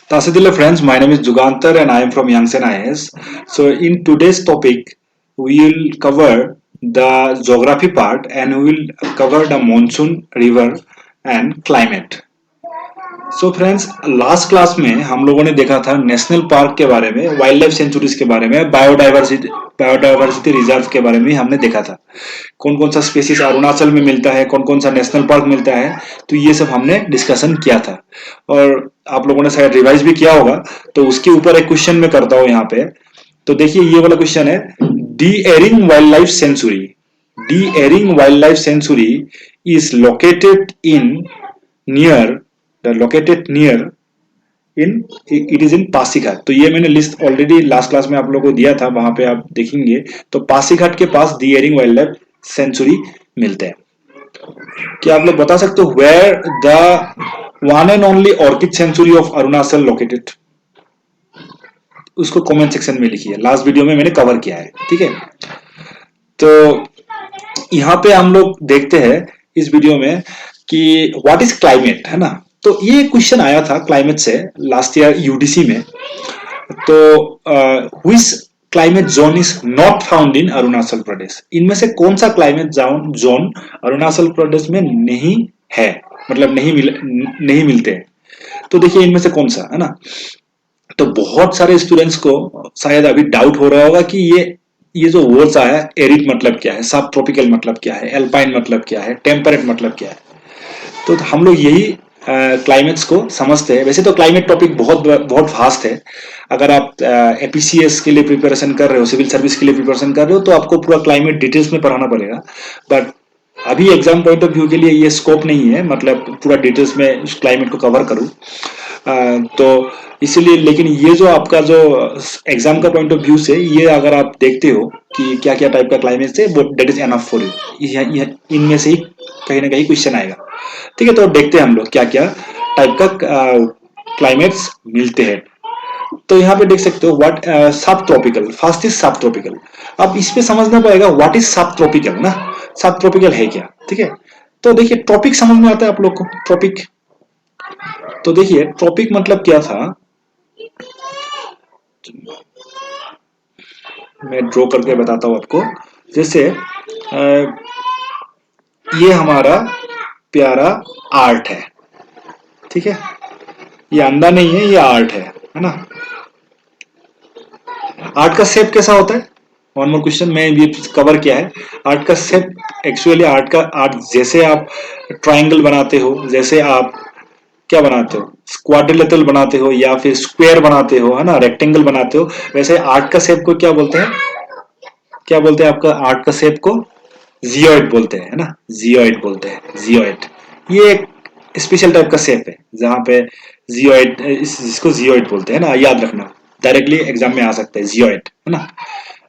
Tasadilla friends, my name is Jugantar and I am from Yangsen IS. So in today's topic, we will cover the geography part and we will cover the monsoon, river and climate. So friends, last class में हम लोगों ने देखा था national park के बारे में, wild life sanctuaries के बारे में, बायोडाइवर्सिटी रिजर्व के बारे में हमने देखा था। कौन कौन सा स्पेसीज अरुणाचल में मिलता है, कौन कौन सा नेशनल पार्क मिलता है, तो ये सब हमने डिस्कशन किया था और आप लोगों ने शायद रिवाइज भी किया होगा। तो उसके ऊपर एक क्वेश्चन मैं करता हूँ यहाँ पे। तो देखिए ये वाला क्वेश्चन है, the Ering wildlife sanctuary, the Ering wildlife sanctuary is located in near located near in it is in Pasighat. तो ये मैंने लिस्ट ऑलरेडी लास्ट क्लास में आप लोगों को दिया था, वहां पे आप देखेंगे तो पासीघाट के पास the Ering wildlife sanctuary मिलते हैं। क्या आप लोग बता सकते हो where the one and only orchid sanctuary of Arunachal located? उसको कमेंट सेक्शन में लिखिए, लास्ट वीडियो में मैंने कवर किया है, ठीक है। तो यहाँ पे हम लोग देखते हैं इस वीडियो में कि व्हाट इज क्लाइमेट, है ना। तो ये क्वेश्चन आया था क्लाइमेट से लास्ट ईयर यूडीसी में। तो which climate zone is not found in Arunachal Pradesh? इनमें से कौन सा क्लाइमेट जोन अरुणाचल प्रदेश में नहीं है, मतलब नहीं मिलते हैं। तो देखिए इनमें से कौन सा, है ना। तो बहुत सारे स्टूडेंट्स को शायद अभी डाउट हो रहा होगा कि ये जो वर्ड्स आया, एरिड मतलब क्या है, सब ट्रॉपिकल मतलब क्या है, एल्पाइन मतलब क्या है, टेम्परेट मतलब क्या है। तो हम लोग यही क्लाइमेट्स को समझते हैं। वैसे तो क्लाइमेट टॉपिक बहुत बहुत फास्ट है। अगर आप एपीसीएस के लिए प्रिपरेशन कर रहे हो, सिविल सर्विस के लिए प्रिपरेशन कर रहे हो, तो आपको पूरा क्लाइमेट डिटेल्स में पढ़ाना पड़ेगा। बट अभी एग्जाम पॉइंट ऑफ व्यू के लिए ये स्कोप नहीं है, मतलब पूरा डिटेल्स में उस क्लाइमेट को कवर करूँ। तो इसीलिए, लेकिन ये जो आपका जो एग्जाम का पॉइंट ऑफ व्यू से ये अगर आप देखते हो कि क्या क्या टाइप का क्लाइमेट है, that is enough for you. इनमें से ही कहीं ना कहीं क्वेश्चन आएगा, ठीक है। तो देखते हैं हम लोग क्या क्या टाइप का क्लाइमेट्स मिलते हैं। तो यहाँ पे देख सकते हो व्हाट सब ट्रॉपिकल, फर्स्ट इज सब ट्रॉपिकल। अब इसमें समझना पड़ेगा व्हाट इज सब ट्रॉपिकल ना, सब ट्रॉपिकल है क्या, ठीक है। तो देखिए ट्रॉपिक समझ में आता है आप लोग को, ट्रॉपिक। तो देखिए ट्रॉपिक मतलब क्या था, मैं ड्रॉ करके बताता हूं आपको। जैसे ये हमारा प्यारा आर्ट है, ठीक है। ये अंडा नहीं है, ये आर्ट है ना। आर्ट का शेप कैसा होता है? वन मोर क्वेश्चन, मैं ये कवर किया है। आर्ट का शेप, एक्चुअली आर्ट जैसे आप ट्राइंगल बनाते हो, जैसे आप क्या बनाते हो, क्वाड्रिलेटरल बनाते हो या फिर स्क्वायर बनाते हो, है ना, रेक्टेंगल बनाते हो, वैसे आर्ट का शेप को क्या बोलते हैं, क्या बोलते हैं आपका आर्ट का शेप को? जियोइड बोलते हैं, है ना, जियोइड बोलते हैं, जियोइड। ये एक स्पेशल टाइप का शेप है जहां पे जियोइड, जिसको जियोइड बोलते हैं ना, याद रखना, डायरेक्टली एग्जाम में आ सकता है जियोइड, है ना।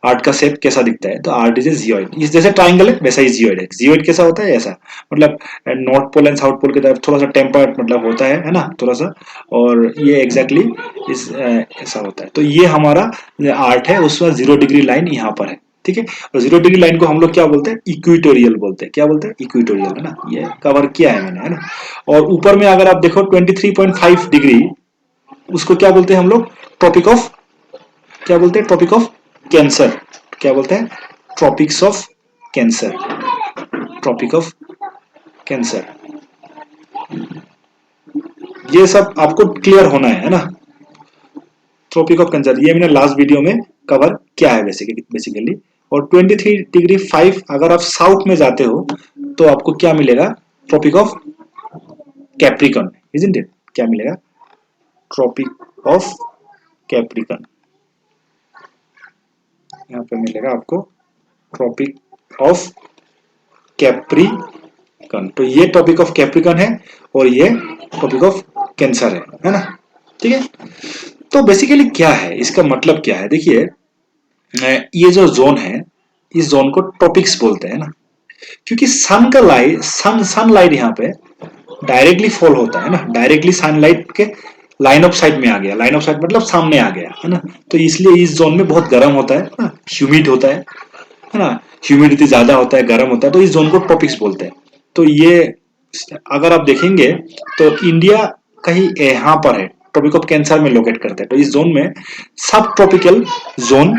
आर्ट का शेप कैसा दिखता है, तो आर्ट इज ए जियोइड। इस जैसे ट्राइंगल है वैसा ही जियोइड है। जियोइड कैसा होता है? ऐसा, मतलब north pole and south pole की तरफ थोड़ा सा टेम्पर्ड मतलब होता है ना, थोड़ा सा। और ये एग्जैक्टली इस ऐसा होता है। तो ये हमारा आर्ट है, उसमें 0 डिग्री लाइन यहाँ पर है, ठीक है। और 0 डिग्री लाइन को हम लोग क्या बोलते हैं? इक्विटोरियल बोलते हैं। क्या बोलते हैं? इक्विटोरियल, है ना। ये कवर किया है मैंने, है ना। और ऊपर में अगर आप देखो 23.5 डिग्री, उसको क्या बोलते हैं हम लोग? ट्रॉपिक ऑफ, क्या बोलते हैं? Tropic of Cancer. क्या बोलते हैं? Tropics of Cancer, tropic of Cancer. ये सब आपको क्लियर होना है ना। ट्रॉपिक ऑफ कैंसर ये मैंने लास्ट वीडियो में कवर किया है बेसिकली। और 23 डिग्री 5 अगर आप साउथ में जाते हो तो आपको क्या मिलेगा? Tropic of Capricorn, isn't it? क्या मिलेगा? Tropic of Capricorn. यहाँ पे मिलेगा आपको ट्रॉपिक ऑफ कैप्रिकॉन। तो ये टॉपिक ऑफ कैप्रिकॉन है और ये टॉपिक ऑफ कैंसर है ना, ठीक है। तो बेसिकली क्या है इसका मतलब, क्या है? देखिए ये जो जोन है, इस जोन को टॉपिक्स बोलते हैं ना, क्योंकि सन का लाइट, सनलाइट यहाँ पे डायरेक्टली फॉल होता है ना, डायरेक्टली सनलाइट के लाइन ऑफ साइट में आ गया। लाइन ऑफ साइट मतलब सामने आ गया, है ना। तो इसलिए इस जोन में बहुत गर्म होता है ना, ह्यूमिड होता है ना, ह्यूमिडिटी ज्यादा होता है, गर्म होता है। तो इस जोन को ट्रॉपिक्स बोलते हैं। तो ये अगर आप देखेंगे तो इंडिया कहीं यहाँ पर है, ट्रॉपिक ऑफ कैंसर में लोकेट करते हैं। तो इस जोन में सब ट्रॉपिकल जोन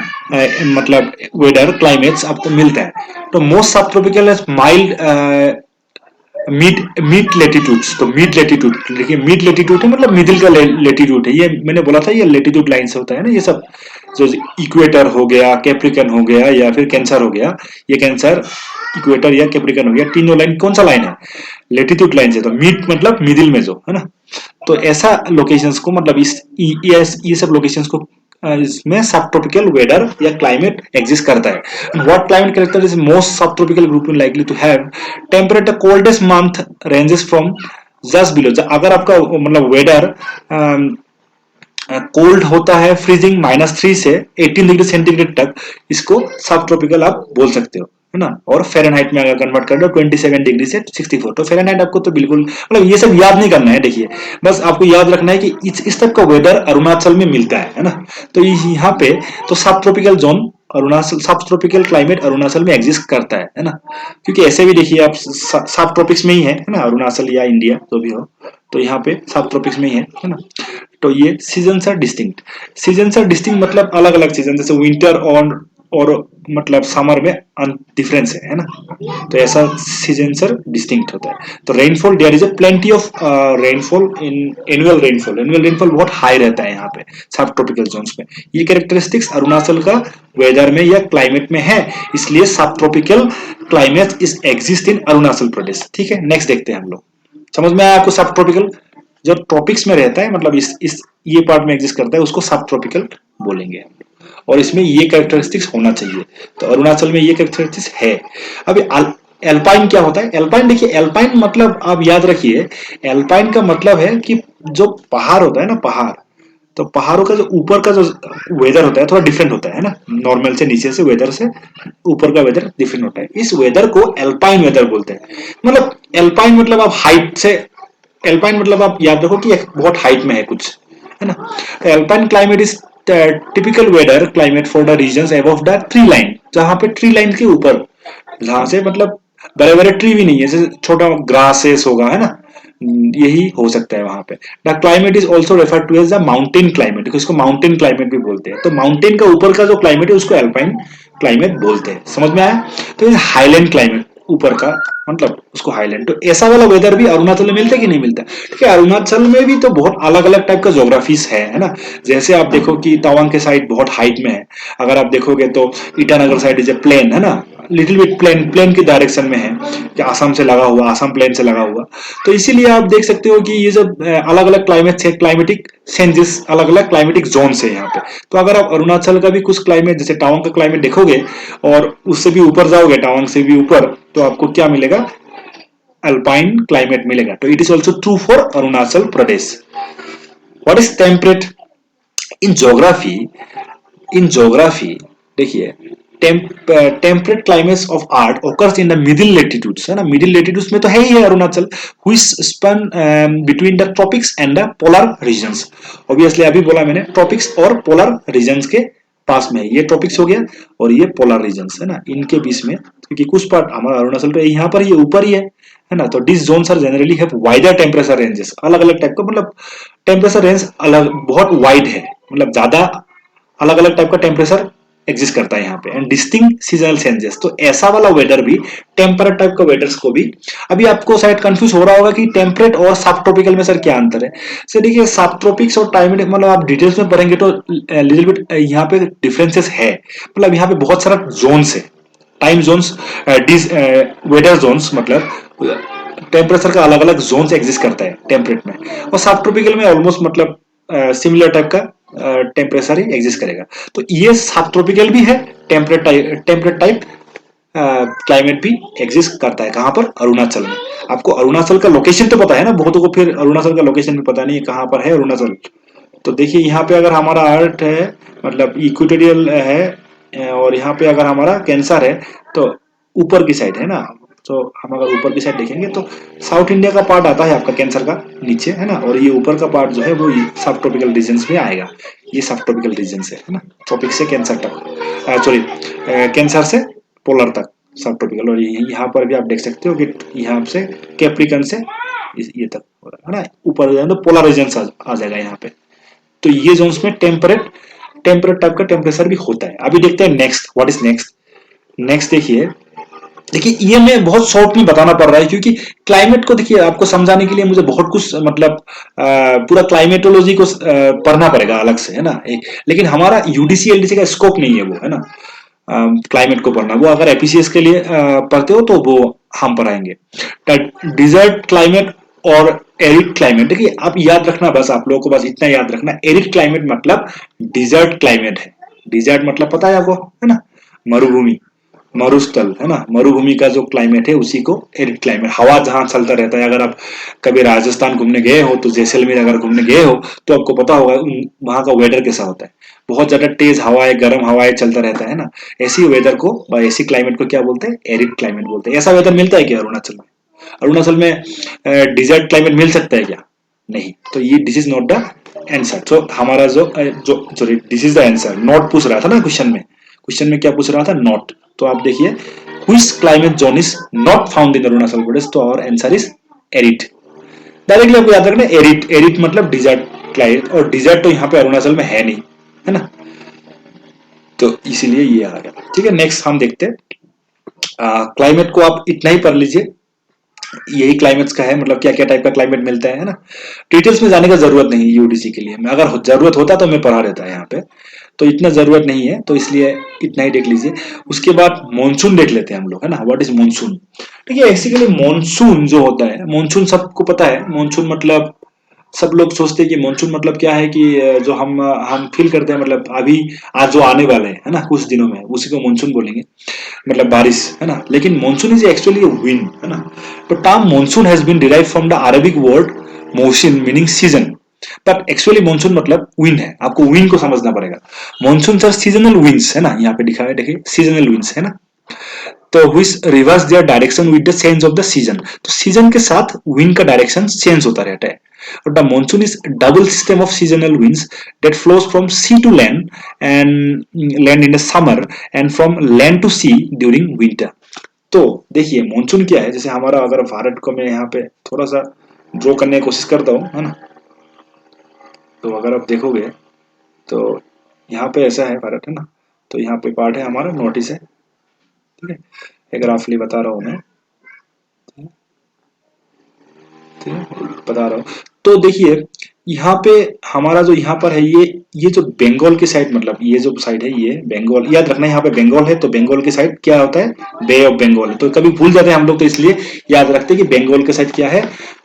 मतलब वेदर क्लाइमेट्स आपको मिलता है। तो मोस्ट सब tropical mild mid mid latitudes. तो मिड लेटीट्यूड देखिए, मिड लेटीट्यूड है मतलब मिडिल का लेटीट्यूड है। ये मैंने बोला था ये लेटीट्यूड लाइन से होता है ना, ये सब जो इक्वेटर हो गया, कैप्रिकन हो गया या फिर कैंसर हो गया, ये कैंसर इक्वेटर या कैप्रिकन हो गया, तीनों लाइन कौन सा लाइन है, लेटीट्यूड लाइन से। तो मिड मतलब मिडिल में जो है ना, तो ऐसा लोकेशंस को मतलब ये सब लोकेशंस को इसमें सब ट्रॉपिकल वेदर या क्लाइमेट एग्जिस्ट करता है। What climate character is most subtropical group in likely to have temperature coldest month ranges from just below. अगर आपका मतलब वेदर कोल्ड होता है फ्रीजिंग -3 से 18 डिग्री सेंटीग्रेड तक, इसको सब ट्रॉपिकल आप बोल सकते हो, है ना। और फ़ारेनहाइट में अगर कन्वर्ट कर दो 27 डिग्री से 64, तो फ़ारेनहाइट आपको तो बिल्कुल मतलब ये सब याद नहीं करना है। देखिए बस आपको याद रखना है कि इस टाइप का वेदर अरुणाचल में मिलता है ना। तो यहाँ पे तो सब ट्रॉपिकल जोन अरुणाचल, सब ट्रॉपिकल क्लाइमेट अरुणाचल में एग्जिस्ट करता है ना। क्योंकि ऐसे भी देखिए आप सब ट्रॉपिक्स में ही है ना, अरुणाचल या इंडिया जो भी हो, तो यहाँ पे सब ट्रॉपिक्स में ही है ना। तो ये seasons are distinct. Seasons are distinct मतलब अलग अलग सीजन, जैसे विंटर और मतलब समर में डिफरेंस है ना। तो ऐसा सीजन्स आर डिस्टिंक्ट होता है। तो rainfall, there is a plenty of rainfall in annual rainfall. Annual rainfall बहुत हाई रहता है यहाँ पे सब ट्रॉपिकल जोन्स में। ये कैरेक्टरिस्टिक्स अरुणाचल का वेदर में या क्लाइमेट में है, इसलिए subtropical climate is exist in Arunachal Pradesh. ठीक है, नेक्स्ट देखते हैं हम लोग। समझ में आया आपको? सब ट्रॉपिकल जो ट्रॉपिक्स में रहता है मतलब इस ये पार्ट में एग्जिस्ट करता है, उसको सब ट्रॉपिकल बोलेंगे। और इसमें ये कैरेक्टरिस्टिक्स होना चाहिए। तो अरुणाचल में ये कैरेक्टरिस्टिक्स है। अभी एल्पाइन क्या होता है? एल्पाइन देखिए, एल्पाइन मतलब आप याद रखिए, एल्पाइन का मतलब है कि जो पहाड़ होता है ना, पहाड़, तो पहाड़ों का जो ऊपर का जो वेदर होता है थोड़ा डिफरेंट होता है ना, नॉर्मल से नीचे से वेदर से ऊपर का वेदर डिफरेंट होता है। इस वेदर को एल्पाइन वेदर बोलते हैं। मतलब एल्पाइन मतलब आप हाइट से, एल्पाइन मतलब आप याद रखो कि बहुत हाइट में है कुछ, है ना। तो alpine climate is typical weather climate for the region above the tree line, जहां पे ट्री लाइन के ऊपर, जहां से मतलब बड़े बड़े ट्री भी नहीं है, जैसे छोटा ग्रासेस होगा, है ना, यही हो सकता है वहां पे। The climate is also refer to as the mountain climate, इसको माउंटेन क्लाइमेट भी बोलते हैं। तो माउंटेन का ऊपर का जो क्लाइमेट है उसको एल्पाइन क्लाइमेट बोलते हैं। समझ में आया? तो हाईलैंड क्लाइमेट ऊपर का मतलब उसको हाईलैंड। तो ऐसा वाला वेदर भी अरुणाचल में मिलता है कि नहीं मिलता? ठीक है, अरुणाचल में भी तो बहुत अलग अलग टाइप का ज्योग्राफीज है ना। जैसे आप देखो कि तवांग के साइड बहुत हाइट में है, अगर आप देखोगे तो Itanagar side is a plain, है ना, लिटिल बिट प्लेन, प्लेन की डायरेक्शन में है कि आसाम से लगा हुआ, आसाम प्लेन से लगा हुआ। तो इसीलिए आप देख सकते हो कि ये जो अलग अलग क्लाइमेट है, क्लाइमेटिक चेंजेस, अलग अलग क्लाइमेटिक जोन है यहाँ पे। तो अगर आप अरुणाचल का भी कुछ क्लाइमेट जैसे टावांग का क्लाइमेट देखोगे और उससे भी ऊपर जाओगे, टावांग से भी ऊपर, तो आपको क्या मिलेगा? अल्पाइन क्लाइमेट मिलेगा। तो it is also true for Arunachal Pradesh. What is temperate in geography? In geography देखिए, temperate climates of art occurs in the middle latitudes, है ना। मिडिल लेटीट्यूड्स में तो है ही है Arunachal, which span between the tropics and the polar regions. Obviously अभी बोला मैंने, ट्रॉपिक्स और पोलर रीजन्स के पास में है। ये ट्रॉपिक्स हो गया और ये पोलर रीजन्स, है ना, इनके बीच में। क्योंकि कुछ पार्ट हमारा अरुणाचल तो यहाँ पर ही ऊपर ही है ना। तो this zones are generally have wider temperature ranges, अलग अलग टाइप का मतलब टेम्परेचर रेंज अलग बहुत वाइड है, मतलब ज्यादा अलग अलग टाइप का टेम्परेचर एग्जिस्ट करता है यहाँ पे। एंड डिस्टिंक्ट सीजनल चेंजेस, तो ऐसा वाला वेदर भी, टेम्परेट टाइप का वेदर्स को भी, अभी आपको शायद कंफ्यूज हो रहा होगा कि टेम्परेट और सब ट्रॉपिकल में सर क्या अंतर है। सर देखिए, सब ट्रॉपिक्स और क्लाइमेट मतलब आप डिटेल्स में पढ़ेंगे तो लिटिल बिट यहाँ पे डिफरेंसेस है। मतलब यहाँ पे बहुत सारा जोन्स है, टाइम जोन्स, वेदर जोन्स, मतलब टेम्परेचर का अलग अलग जोन्स एग्जिस्ट करता है टेम्परेट में। और सब ट्रॉपिकल में ऑलमोस्ट मतलब सिमिलर टाइप का टेम्परेचर ही एग्जिस्ट करेगा। तो ये सब ट्रॉपिकल भी है, टेम्परेट टाइप क्लाइमेट भी एग्जिस्ट करता है। कहां पर? अरुणाचल में। आपको अरुणाचल का लोकेशन तो पता है ना, बहुतों को फिर अरुणाचल का लोकेशन भी पता नहीं है कहां पर है अरुणाचल। तो देखिए यहाँ पे अगर हमारा अर्थ है मतलब इक्वेटोरियल है, और यहाँ पे अगर हमारा कैंसर है तो ऊपर की साइड है ना। तो हम अगर ऊपर की साइड देखेंगे तो साउथ इंडिया का पार्ट आता है आपका कैंसर का नीचे, है ना, और ये ऊपर का पार्ट जो है वो सब ट्रॉपिकल रीजन में आएगा। ये सब ट्रॉपिकल रीजन है ना, ट्रॉपिक से कैंसर तक, सॉरी कैंसर से पोलर तक सब ट्रॉपिकल। और यहाँ पर भी आप देख सकते हो कि यहाँ से कैप्रिकन से ये तक हो रहा है ना, ऊपर तो पोलर रीजन आ जाएगा यहाँ पे। तो ये जोन्स में टेम्परेट टाइप का टेम्परेचर भी होता है। अभी देखते हैं next, what is next. Next देखिए ये मैं बहुत शॉर्ट में बताना पड़ रहा है क्योंकि क्लाइमेट को देखिए आपको समझाने के लिए मुझे बहुत कुछ मतलब पूरा क्लाइमेटोलॉजी को पढ़ना पड़ेगा अलग से, है ना। लेकिन हमारा यूडीसी एलडीसी का स्कोप नहीं है वो, है ना, क्लाइमेट को पढ़ना। वो अगर एपीसीएस के लिए पढ़ते हो तो वो हम पढ़ाएंगे। डिजर्ट क्लाइमेट और एरिड क्लाइमेट, देखिए आप याद रखना, बस आप लोगों को बस इतना याद रखना, एरिड क्लाइमेट मतलब डिजर्ट क्लाइमेट है। डिजर्ट मतलब पता है आपको, है ना, मरुभूमि, मरुस्थल, है ना, मरुभूमि का जो क्लाइमेट है उसी को एरिड क्लाइमेट, हवा जहां चलता रहता है। अगर आप कभी राजस्थान घूमने गए हो तो जैसलमेर अगर घूमने गए हो तो आपको पता होगा वहां का वेदर कैसा होता है, बहुत ज्यादा तेज हवाएं, गर्म हवाएं चलता रहता है ना। ऐसी वेदर को, ऐसी क्लाइमेट को क्या बोलते हैं, एरिड क्लाइमेट बोलते हैं। ऐसा वेदर मिलता है क्या अरुणाचल में? अरुणाचल में डिजर्ट क्लाइमेट मिल सकता है क्या? नहीं। तो ये this is not the answer. तो हमारा जो sorry this is the answer, not पूछ रहा था ना क्वेश्चन में। क्वेश्चन में क्या पूछ रहा था, नॉट। तो आप देखिए which climate zone is not found in Arunachal Pradesh, तो our answer is arid. Directly आपको याद रखना एरिड, एरिड मतलब डिजर्ट क्लाइमेट, और डिजर्ट तो यहाँ पे अरुणाचल में है नहीं, है ना, तो इसीलिए ये आ गया। ठीक है, नेक्स्ट हम देखते हैं। क्लाइमेट को आप इतना ही पढ़ लीजिए, यही क्लाइमेट्स का है, मतलब क्या क्या टाइप का क्लाइमेट मिलता है ना। डिटेल्स में जाने का जरूरत नहीं यूडीसी के लिए, मैं अगर जरूरत होता तो मैं पढ़ा देता है यहाँ पे, तो इतना जरूरत नहीं है, तो इसलिए इतना ही देख लीजिए। उसके बाद मॉनसून देख लेते हैं हम लोग, है ना, व्हाट इज मॉनसून। ठीक है, बेसिकली मॉनसून जो होता है, मॉनसून सबको पता है। मॉनसून मतलब सब लोग सोचते हैं कि मॉनसून मतलब क्या है, कि जो हम फील करते हैं, मतलब अभी आज जो आने वाले हैं, है ना, कुछ दिनों में, उसी को मॉनसून बोलेंगे, मतलब बारिश, है ना। लेकिन मॉनसून इज एक्चुअली विंड, है ना। तो term monsoon has been derived from the Arabic word मोशन meaning season, but actually monsoon मतलब विंड है। आपको विंड को समझना पड़ेगा। मॉनसून आर सीजनल विंड्स, है ना, यहाँ पे लिखा है, देखिए सीजनल विंड्स, है ना। तो which reverse their direction with the change of the season, तो सीजन के साथ विंड का डायरेक्शन चेंज होता रहता है। और the monsoon is double system of seasonal winds that flows from sea to land and land in the summer and from land to sea during winter. तो देखिए मॉनसून क्या है, जैसे हमारा, अगर भारत को मैं यहाँ पे थोड़ा सा ड्रॉ करने की कोशिश करता हूँ, है ना, तो अगर आप देखोगे तो यहाँ पे ऐसा है भारत, है ना, तो यहाँ पे पार्ट है हमारा नॉर्थ ईस्ट है। ठीक है, एक ग्राफली बता रहा हूँ मैं, ठीक है, बता रहा हूँ। तो देखिए यहाँ पे हमारा जो यहाँ पर है, ये जो बंगाल की साइड, मतलब ये जो साइड है, ये बंगाल, याद रखना यहाँ पे बंगाल है, तो बंगाल की साइड क्या होता है, बे ऑफ बंगाल है। तो कभी भूल जाते हैं हम लोग, तो इसलिए याद रखते हैं कि बंगाल के साइड क्या है,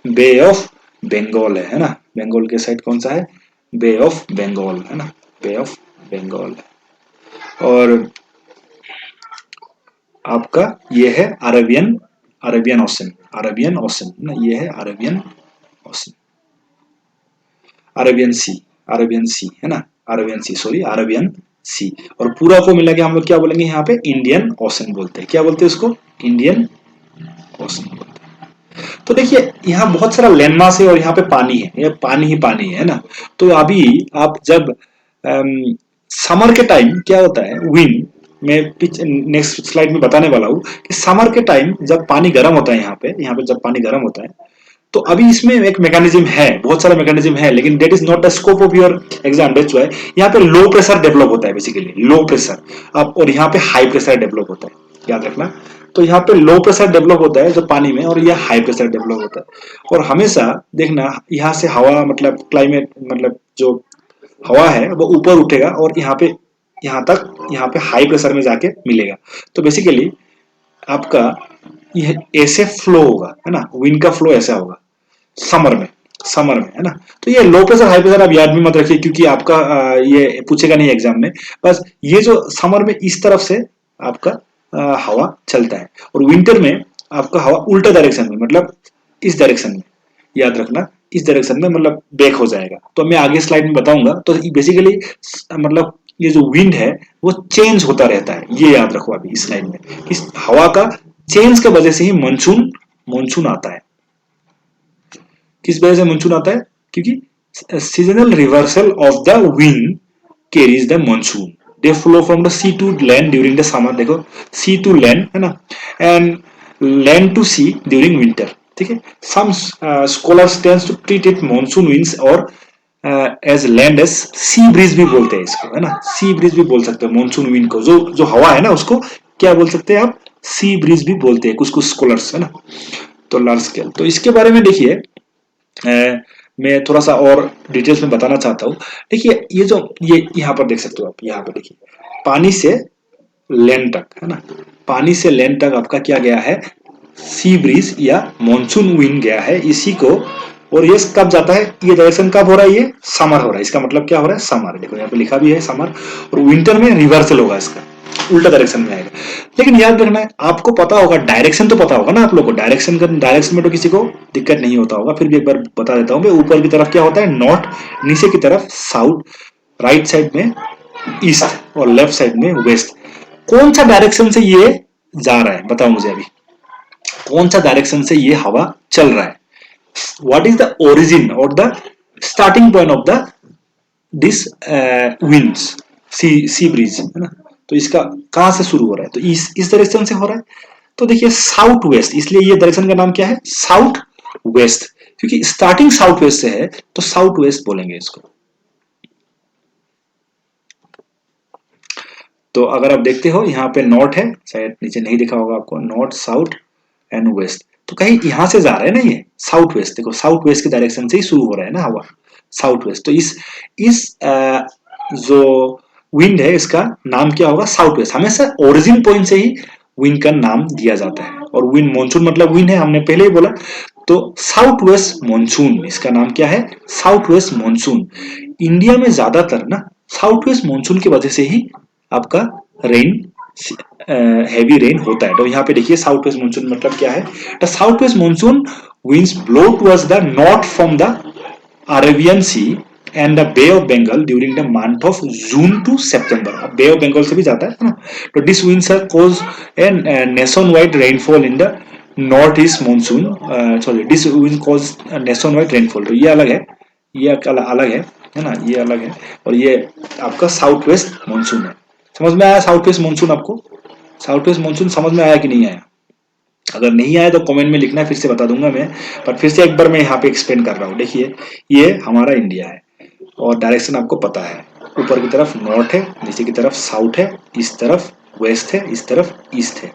बे ऑफ बंगाल है ना। बंगाल के साइड कौन सा है, बे ऑफ बंगाल, है ना, बे ऑफ बंगाल। और आपका ये है Arabian, Arabian ocean, Arabian ocean ना, ये है अरेबियन ओशन, अरेबियन सी, अरेबियन सी, है ना, अरेबियन सी, सॉरी अरेबियन सी। और पूरा को मिला के हम लोग क्या बोलेंगे, यहाँ पे इंडियन ओशन बोलते हैं। क्या बोलते हैं उसको, इंडियन ओशन बोलते हैं। तो देखिए यहाँ बहुत सारा लैंडमास है और यहाँ पे पानी है, ये पानी ही पानी है ना। तो अभी आप जब समर के टाइम क्या होता है, विंड, मैं नेक्स्ट स्लाइड में बताने वाला हूँ कि समर के टाइम जब पानी गर्म होता है, यहाँ पे जब पानी गर्म होता है, तो अभी इसमें एक मैकेनिज्म है, बहुत सारा मैकेनिज्म है, लेकिन that is not the scope of your exam. That's why यहाँ पे लो प्रेशर डेवलप होता है, बेसिकली लो प्रेशर अब, और यहाँ पे हाई प्रेशर डेवलप होता है, याद रखना। तो यहाँ पे लो प्रेशर डेवलप होता है जो पानी में, और यह हाई प्रेशर डेवलप होता है। और हमेशा देखना यहाँ से हवा, मतलब क्लाइमेट, मतलब जो हवा है वो ऊपर उठेगा और यहाँ पे, यहाँ तक, यहाँ पे हाई प्रेशर में जाके मिलेगा। तो बेसिकली आपका यह ऐसे फ्लो होगा, है ना, विंड का फ्लो ऐसा होगा समर में, समर में, है ना। तो ये लो प्रेशर हाई प्रेशर आप याद भी मत रखिए, क्योंकि आपका ये पूछेगा नहीं एग्जाम में। बस ये जो समर में इस तरफ से आपका हवा चलता है, और विंटर में आपका हवा उल्टा डायरेक्शन में, मतलब इस डायरेक्शन में, याद रखना इस डायरेक्शन में, मतलब बैक हो जाएगा। तो मैं आगे स्लाइड में बताऊंगा। तो बेसिकली मतलब ये जो विंड है वो चेंज होता रहता है, ये याद रखो अभी इस स्लाइड में, इस हवा का चेंज के वजह से ही मानसून, मानसून आता है। किस वजह से मानसून आता है, क्योंकि seasonal reversal of the wind carries the monsoon, they flow from the sea to land during the summer, देखो सी टू लैंड, है ना, and land to sea during winter. ठीक है, some scholars tends to treat it monsoon winds और as land as sea breeze भी बोलते हैं इसको, है ना, सी ब्रीज भी बोल सकते हैं मानसून विंड को, जो जो हवा है ना उसको क्या बोल सकते हैं आप, सी ब्रीज भी बोलते हैं कुछ कुछ स्कॉलर्स, है ना। तो लार्ज स्केल, तो इसके बारे में देखिए मैं थोड़ा सा और डिटेल्स में बताना चाहता हूँ। देखिए ये जो ये यहाँ पर देख सकते हो आप, यहाँ पर देखिए पानी से लैंड तक, है ना, पानी से लैंड तक आपका क्या गया है, सी ब्रीज या मॉनसून विंड गया है इसी को। और ये कब जाता है, ये डायरेक्शन कब हो रहा है, ये समर हो रहा है, इसका मतलब क्या हो रहा है, समर, देखो यहाँ पे लिखा भी है समर। और विंटर में रिवर्सल होगा, इसका उल्टा डायरेक्शन में आएगा। लेकिन याद रखना है, आपको पता होगा डायरेक्शन, तो पता होगा ना आप लोग को, डायरेक्शन में तो किसी को दिक्कत नहीं होता होगा, फिर भी एक बार बता देता हूँ मैं। ऊपर की तरफ क्या होता है नॉर्थ, नीचे की तरफ साउथ, राइट साइड में ईस्ट और लेफ्ट साइड में वेस्ट। कौन सा डायरेक्शन से ये जा रहा है बताओ मुझे अभी, कौन सा डायरेक्शन से ये हवा चल रहा है, व्हाट इज द ओरिजिन और the starting point of the this winds, sea breeze, है ना। तो इसका कहां से शुरू हो रहा है, तो इस डायरेक्शन से हो रहा है। तो देखिए साउथ वेस्ट, इसलिए ये डायरेक्शन का नाम क्या है, साउथ वेस्ट, क्योंकि स्टार्टिंग साउथ वेस्ट से है तो साउथ वेस्ट बोलेंगे इसको। तो अगर आप देखते हो यहाँ पे नॉर्थ है, शायद नीचे नहीं दिखा होगा आपको, नॉर्थ साउथ एंड वेस्ट, तो कहीं यहां से जा रहा है ना ये साउथ वेस्ट, देखो साउथ वेस्ट के डायरेक्शन से ही शुरू हो रहा है ना हवा, साउथ वेस्ट। तो इस जो विंड है इसका नाम क्या होगा, साउथ वेस्ट। हमेशा ओरिजिन पॉइंट से ही विंड का नाम दिया जाता है। और विंड मानसून मतलब विंड है, हमने पहले ही बोला। तो साउथ वेस्ट मानसून, इसका नाम क्या है, साउथ वेस्ट मानसून। इंडिया में ज्यादातर ना साउथ वेस्ट मानसून की वजह से ही आपका रेन, हैवी रेन होता है। तो यहाँ पे देखिए साउथ वेस्ट मानसून मतलब क्या है, the south west monsoon winds blow towards the north from the Arabian Sea and the Bay of Bengal during the month of June to September. अब Bay of Bengal से भी जाता है ना। तो this winds are cause a nationwide rainfall in the north east monsoon, sorry this wind cause a nationwide rainfall। तो ये अलग है, ये अलग है ना, ये अलग है। और ये आपका साउथ वेस्ट मानसून है। समझ में आया साउथ वेस्ट मानसून आपको, साउथ वेस्ट मानसून समझ में आया कि नहीं आया, अगर नहीं आया तो कमेंट में लिखना, फिर से बता दूंगा मैं। पर फिर से एक बार मैं यहाँ पे एक्सप्लेन कर रहा हूँ। देखिए ये हमारा इंडिया है और डायरेक्शन आपको पता है, ऊपर की तरफ नॉर्थ है, नीचे की तरफ साउथ है, इस तरफ वेस्ट है, इस तरफ ईस्ट है।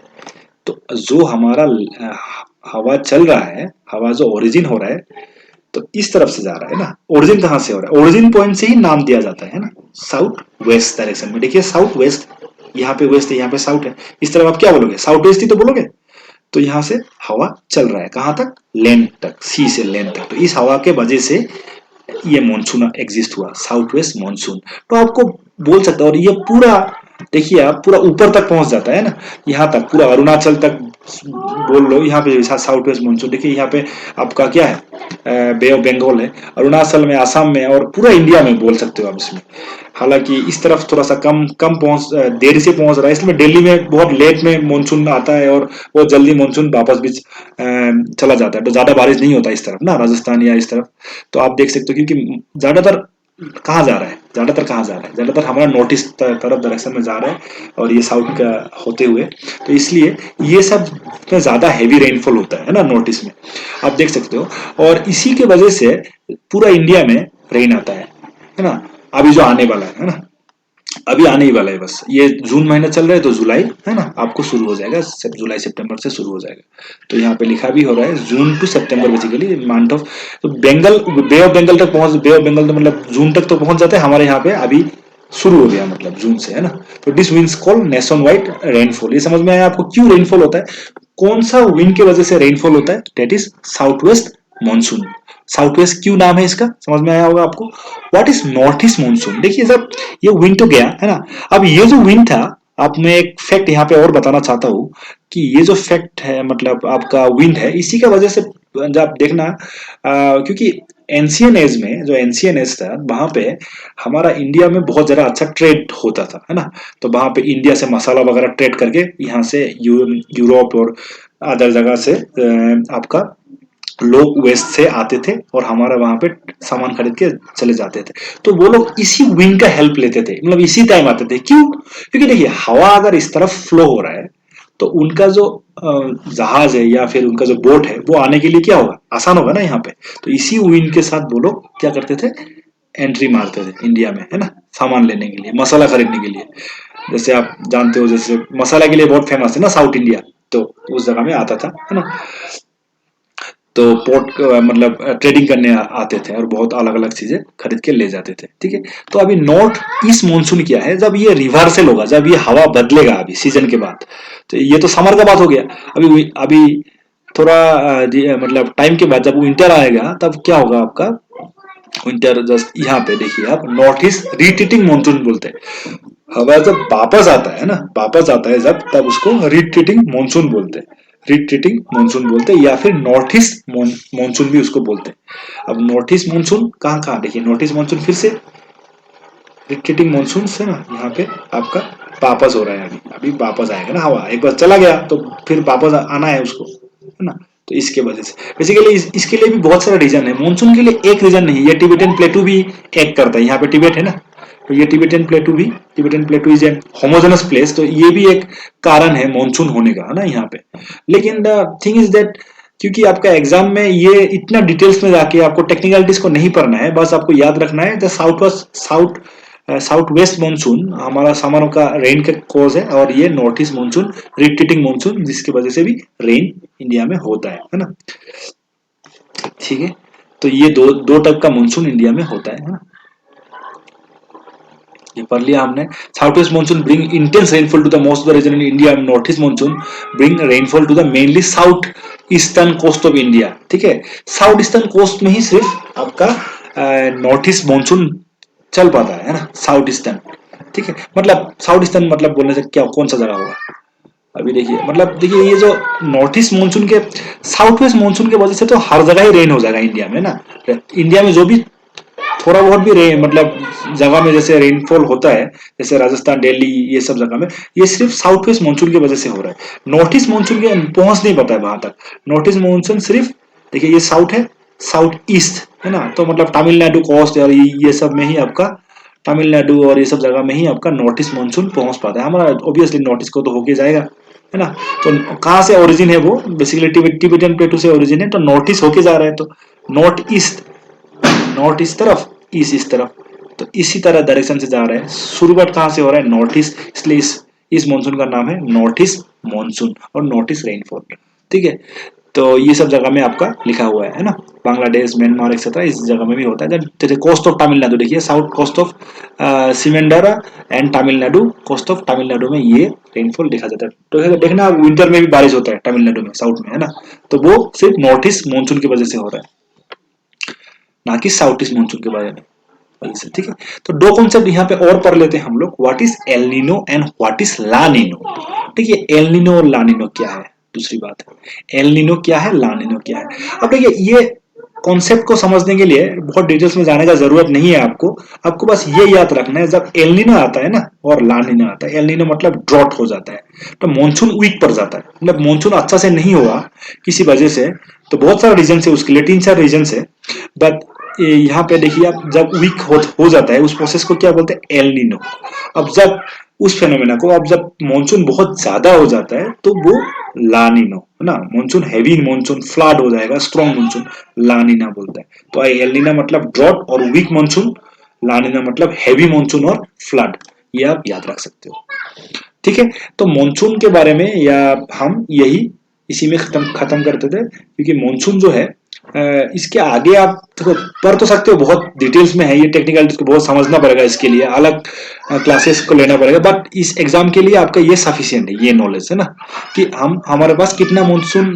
तो जो हमारा हवा चल रहा है, हवा जो ओरिजिन हो रहा है, तो इस तरफ से जा रहा है ना। ओरिजिन कहाँ से हो रहा है, ओरिजिन पॉइंट से ही नाम दिया जाता है ना, साउथ वेस्ट डायरेक्शन में। देखिए साउथ वेस्ट, यहाँ पे वेस्ट है, यहाँ पे साउथ है, इस तरफ आप क्या बोलोगे, साउथ वेस्ट ही तो बोलोगे। तो यहां से हवा चल रहा है कहां तक, लैंड तक, सी से लैंड तक। तो इस हवा के वजह से ये मानसून एग्जिस्ट हुआ, साउथ वेस्ट मानसून। तो आपको बोल सकता है, और ये पूरा देखिए आप पूरा ऊपर तक पहुंच जाता है ना, यहाँ तक पूरा अरुणाचल तक बोल लो। यहाँ पे साउथ वेस्ट मानसून देखिए, यहाँ पे आपका क्या है, बे ऑफ बंगाल है, अरुणाचल में, आसाम में, और पूरा इंडिया में बोल सकते हो आप इसमें। हालांकि इस तरफ थोड़ा सा कम कम पहुंच, देरी से पहुंच रहा है, इसलिए दिल्ली में बहुत लेट में मानसून आता है और बहुत जल्दी मानसून वापस भी चला जाता है। तो ज्यादा बारिश नहीं होता इस तरफ ना, राजस्थान या इस तरफ। तो आप देख सकते हो, क्योंकि ज्यादातर कहाँ जा रहा है, ज्यादातर कहाँ जा रहा है, ज्यादातर हमारा नॉर्थ ईस्ट तरफ डायरेक्शन में जा रहा है, और ये साउथ का होते हुए। तो इसलिए ये सब में ज्यादा हैवी रेनफॉल होता है ना नॉर्थ ईस्ट में, आप देख सकते हो। और इसी के वजह से पूरा इंडिया में रेन आता है ना। अभी जो आने वाला है ना, अभी आने ही वाला है, बस ये जून महीना चल रहा है तो जुलाई, है ना, आपको शुरू हो जाएगा, जुलाई सितंबर से शुरू हो जाएगा। तो यहाँ पे लिखा भी हो रहा है June to September basically month of. तो बंगाल, बे ऑफ बंगाल तक पहुंच, बे ऑफ बंगाल तो मतलब जून तक तो पहुंच जाता है, हमारे यहाँ पे अभी शुरू हो गया मतलब जून से, है ना। तो this winds call nation wide rainfall. ये समझ में आया आपको क्यों रेनफॉल होता है, कौन सा विंड के वजह से रेनफॉल होता है, that is south west monsoon. South west क्यों नाम है इसका, समझ में आया होगा आपको। What is north east monsoon, देखिए जब ये विंड तो गया है ना, अब ये जो विंड था, आप मैं एक फैक्ट यहाँ पे और बताना चाहता हूँ कि ये जो फैक्ट है मतलब आपका विंड है, इसी का वजह से जब देखना, क्योंकि एंशियन एज में, जो एंशियन एज था वहां पे हमारा इंडिया में बहुत ज्यादा अच्छा ट्रेड होता था, है ना। तो वहां पे इंडिया से मसाला वगैरह ट्रेड करके यहाँ से यूरोप और अदर जगह से आपका लोग वेस्ट से आते थे और हमारा वहां पे सामान खरीद के चले जाते थे। तो वो लोग इसी विंड का हेल्प लेते थे, मतलब इसी टाइम आते थे। क्यों, क्योंकि देखिए हवा अगर इस तरफ फ्लो हो रहा है तो उनका जो जहाज है या फिर उनका जो बोट है वो आने के लिए क्या होगा, आसान होगा ना यहाँ पे। तो इसी विंड के साथ वो लोग क्या करते थे, एंट्री मारते थे इंडिया में, है ना, सामान लेने के लिए, मसाला खरीदने के लिए। जैसे आप जानते हो, जैसे मसाला के लिए बहुत फेमस है ना साउथ इंडिया, तो उस जगह में आता था, है ना। तो पोर्ट मतलब ट्रेडिंग करने आते थे और बहुत अलग अलग चीजें खरीद के ले जाते थे, ठीक है। तो अभी नॉर्थ ईस्ट मानसून क्या है, जब ये रिवर्सल होगा, जब ये हवा बदलेगा अभी सीजन के बाद, तो ये तो समर का बात हो गया। अभी अभी थोड़ा मतलब टाइम के बाद जब विंटर आएगा, तब क्या होगा आपका, विंटर जस्ट यहाँ पे देखिए आप, नॉर्थ ईस्ट रिट्रीटिंग मानसून बोलते हैं। हवा जब वापस आता है ना, वापस आता है जब, तब उसको रिट्रीटिंग मानसून बोलते हैं, रिट्रीटिंग मानसून बोलते हैं, या फिर नॉर्थ ईस्ट मानसून भी उसको बोलते हैं। अब नॉर्थ ईस्ट मानसून कहाँ कहाँ, देखिए नॉर्थ ईस्ट मानसून फिर से रिट्रीटिंग मानसून से ना, यहाँ पे आपका वापस हो रहा है, अभी अभी वापस आएगा ना हवा, एक बार चला गया तो फिर वापस आना है उसको, है ना। तो इसके वजह से बेसिकली इसके लिए भी बहुत सारा रीजन है, मानसून के लिए एक रीजन नहीं, ये टिबेटन प्लेटू भी एक करता है, यहाँ पे टिबेट है ना, तो ये Tibetan प्लेटू is a homogeneous place, तो ये भी एक कारण है मानसून होने का, है ना यहाँ पे। लेकिन द थिंग इज दैट, क्योंकि आपका एग्जाम में ये इतना डिटेल्स में जाके आपको टेक्निकलिटीज को नहीं पढ़ना है, बस आपको याद रखना है द साउथ वेस्ट मानसून हमारा समर का रेन का कॉज है, और ये north east monsoon retreating monsoon, जिसकी वजह से भी रेन इंडिया में होता है ना, ठीक है। तो ये दो दो टाइप का मानसून इंडिया में होता है ना। ये पढ़ लिया हमने। South west monsoon bring intense rainfall to the most of the region in India, north east monsoon bring rainfall to the mainly south eastern coast of India, ठीक है। साउथ ईस्टर्न कोस्ट में ही सिर्फ आपका नॉर्थ ईस्ट मानसून चल पाता है ना, south eastern, ठीक है। मतलब साउथ ईस्टर्न मतलब बोलने से क्या, कौन सा जगह होगा, अभी देखिए, मतलब देखिए ये जो नॉर्थ ईस्ट मानसून के, साउथ वेस्ट मानसून के वजह से तो हर जगह ही रेन हो जाएगा इंडिया में ना। इंडिया में जो भी थोड़ा बहुत भी रेन, मतलब जगह में जैसे रेनफॉल होता है, जैसे राजस्थान, दिल्ली, ये सब जगह में, ये सिर्फ साउथ वेस्ट मानसून की वजह से हो रहा है। नॉर्थ ईस्ट मानसून के पहुंच नहीं पाता है वहां तक। नॉर्थ ईस्ट मानसून सिर्फ, देखिए ये साउथ है, साउथ ईस्ट है ना, तो मतलब तमिलनाडु कोस्ट और ये सब में ही आपका, तमिलनाडु और ये सब जगह में ही आपका नॉर्थ ईस्ट मानसून पहुंच पाता है हमारा। ऑब्वियसली नॉर्थ ईस्ट को तो होके जाएगा, है ना। तो कहाँ से ओरिजिन है वो, बेसिकली टिबेटन प्लेटू से ओरिजिन है, तो नॉर्थ ईस्ट होके जा रहा है, तो नॉर्थ ईस्ट तरफ, ईस्ट इस तरफ, तो इसी तरह डायरेक्शन से जा रहा है। शुरुआत कहाँ से हो रहा है, नॉर्थ ईस्ट, इसलिए इस मानसून का नाम है नॉर्थ ईस्ट मानसून और नॉर्थ ईस्ट रेनफॉल, ठीक है। तो ये सब जगह में आपका लिखा हुआ है ना, बांग्लादेश, म्यांमार एक्सेट्रा, इस जगह में भी होता है। जैसे कोस्ट ऑफ तमिलनाडु, देखिए साउथ कोस्ट ऑफ सिमेंडरा and Tamil Nadu, coast of Tamil Nadu में ये रेनफॉल देखा जाता है। तो देखना विंटर में भी बारिश होता है तमिलनाडु में, साउथ में, है ना। तो वो सिर्फ नॉर्थ ईस्ट मानसून की वजह से हो रहा है, ना कि साउथ ईस्ट मानसून के बारे में वजह से, ठीक है। तो दो कॉन्सेप्ट यहाँ पे और पढ़ लेते हैं हम लोग, what is El Nino and what is La Nino. ठीक है, एल नीनो और ला नीनो क्या है, दूसरी बात है एल नीनो क्या है, ला नीनो क्या है। अब देखिए ये कॉन्सेप्ट को समझने के लिए बहुत डिटेल्स में जाने का जरूरत नहीं है आपको। आपको बस ये याद रखना है, जब एल नीनो आता है ना और ला नीनो आता है, एल नीनो मतलब ड्रॉट हो जाता है, तो मानसून वीक पड़ जाता है, मतलब मानसून अच्छा से नहीं हुआ किसी वजह से। तो बहुत सारे रीजन है उसके लिए, 3-4 रीजन है। बट यहाँ पे देखिए आप, जब वीक हो जाता है उस प्रोसेस को क्या बोलते हैं, एल नीनो। अब जब उस फेनोमेना को, अब जब मानसून बहुत ज्यादा हो जाता है तो वो ला नीनो, है ना, मानसून हैवी मानसून, फ्लड हो जाएगा, स्ट्रॉन्ग मानसून, ला नीना बोलता है। तो एल नीना मतलब ड्रॉट और वीक मानसून, ला नीना मतलब हैवी मानसून और फ्लड, ये आप याद रख सकते हो, ठीक है। तो मानसून के बारे में या हम यही इसी में खत्म करते थे, क्योंकि मानसून जो है इसके आगे आप देखो पढ़ तो सकते हो, बहुत डिटेल्स में है, ये टेक्निकल को बहुत समझना पड़ेगा, इसके लिए अलग क्लासेस को लेना पड़ेगा। बट इस एग्जाम के लिए आपका ये सफिशियंट है, ये नॉलेज है ना, कि हम हमारे पास कितना मानसून,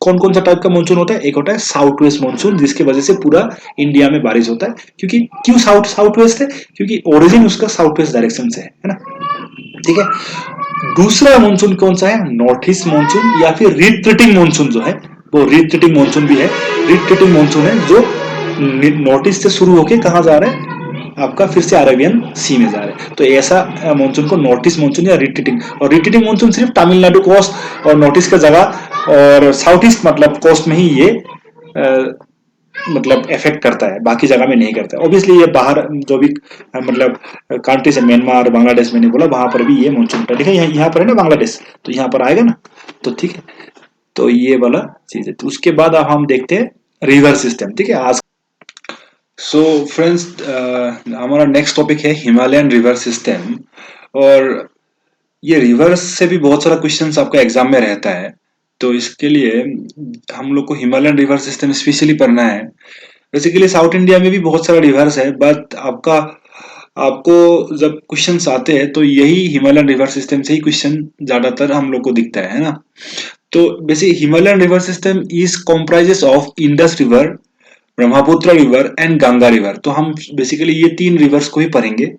कौन कौन सा टाइप का मानसून होता है। एक होता है साउथ वेस्ट मानसून, जिसकी वजह से पूरा इंडिया में बारिश होता है। क्योंकि क्यों साउथ वेस्ट है, क्योंकि ओरिजिन उसका साउथ वेस्ट डायरेक्शन से है ना, ठीक है। दूसरा मानसून कौन सा है, नॉर्थ ईस्ट मानसून, या फिर रिट्रीटिंग मानसून जो है, वो रिट्रीटिंग मानसून भी है। रिट्रीटिंग मानसून है जो नॉर्थ ईस्ट से शुरू होकर कहां जा रहा है, आपका फिर से अरेबियन सी में जा रहा है। तो ऐसा मानसून को नॉर्थ ईस्ट मानसून या रिट्रीटिंग, और रिट्रीटिंग मानसून सिर्फ तमिलनाडु कोस्ट और नॉर्थ ईस्ट का जगह और साउथ ईस्ट मतलब कोस्ट में ही ये मतलब इफेक्ट करता है, बाकी जगह में नहीं करता है। ऑब्वियसली ये बाहर जो भी मतलब कंट्रीज है, म्यांमार, बांग्लादेश, मैंने बोला वहां पर भी ये मानसून का, देखिए यहाँ पर है ना बांग्लादेश, तो यहाँ पर आएगा ना, तो ठीक है। तो ये वाला चीज है। तो उसके बाद अब हम देखते हैं रिवर सिस्टम, ठीक है। आज सो फ्रेंड्स, हमारा नेक्स्ट टॉपिक है हिमालयन रिवर सिस्टम। और ये रिवर्स से भी बहुत सारा क्वेश्चंस आपका एग्जाम में रहता है। तो इसके लिए हम लोग को हिमालयन रिवर सिस्टम स्पेशली पढ़ना है। बेसिकली साउथ इंडिया में भी बहुत सारा रिवर्स है, बट आपका आपको जब क्वेश्चंस आते हैं तो यही हिमालयन रिवर सिस्टम से ही क्वेश्चन ज्यादातर हम लोग को दिखता है ना। तो basic Himalayan river system is comprises of Indus river, Brahmaputra river and Ganga river. तो हम बेसिकली ये तीन रिवर्स को ही पढ़ेंगे,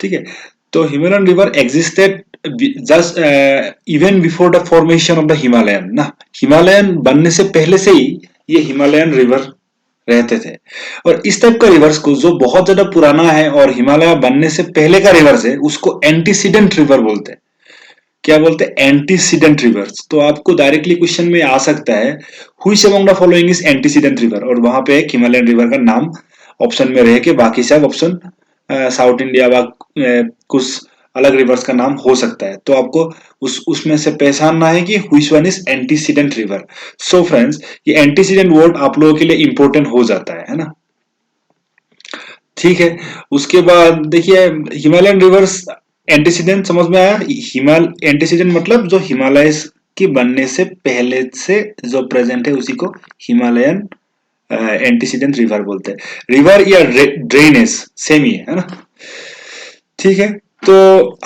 ठीक है। तो Himalayan river existed just even before the formation of the Himalayan ना। हिमालयन बनने से पहले से ही ये हिमालयन रिवर रहते थे। और इस टाइप का रिवर्स को जो बहुत ज्यादा पुराना है और हिमालय बनने से पहले का रिवर्स है, उसको एंटीसीडेंट रिवर बोलते हैं। क्या बोलते हैं? Antecedent reverse. तो आपको डायरेक्टली क्वेश्चन में आ सकता है which among the following is antecedent river, और वहां पे एक हिमालयन रिवर का नाम ऑप्शन में रह के बाकी सब ऑप्शन साउथ इंडिया व कुछ अलग रिवर्स का नाम हो सकता है। तो आपको उसमें से पहचानना है कि which one is antecedent river. So friends, ये एंटीसीडेंट वर्ड आप लोगों के लिए इंपॉर्टेंट हो जाता है ना। ठीक है। उसके बाद देखिए हिमालयन रिवर्स एंटीसीडेंट समझ में आया। एंटीसीडेंट मतलब जो हिमालय के बनने से पहले से जो प्रेजेंट है उसी को हिमालयन एंटीसीडेंट रिवर बोलते हैं। रिवर या ड्रेनेज सेम ही है ना। ठीक है। तो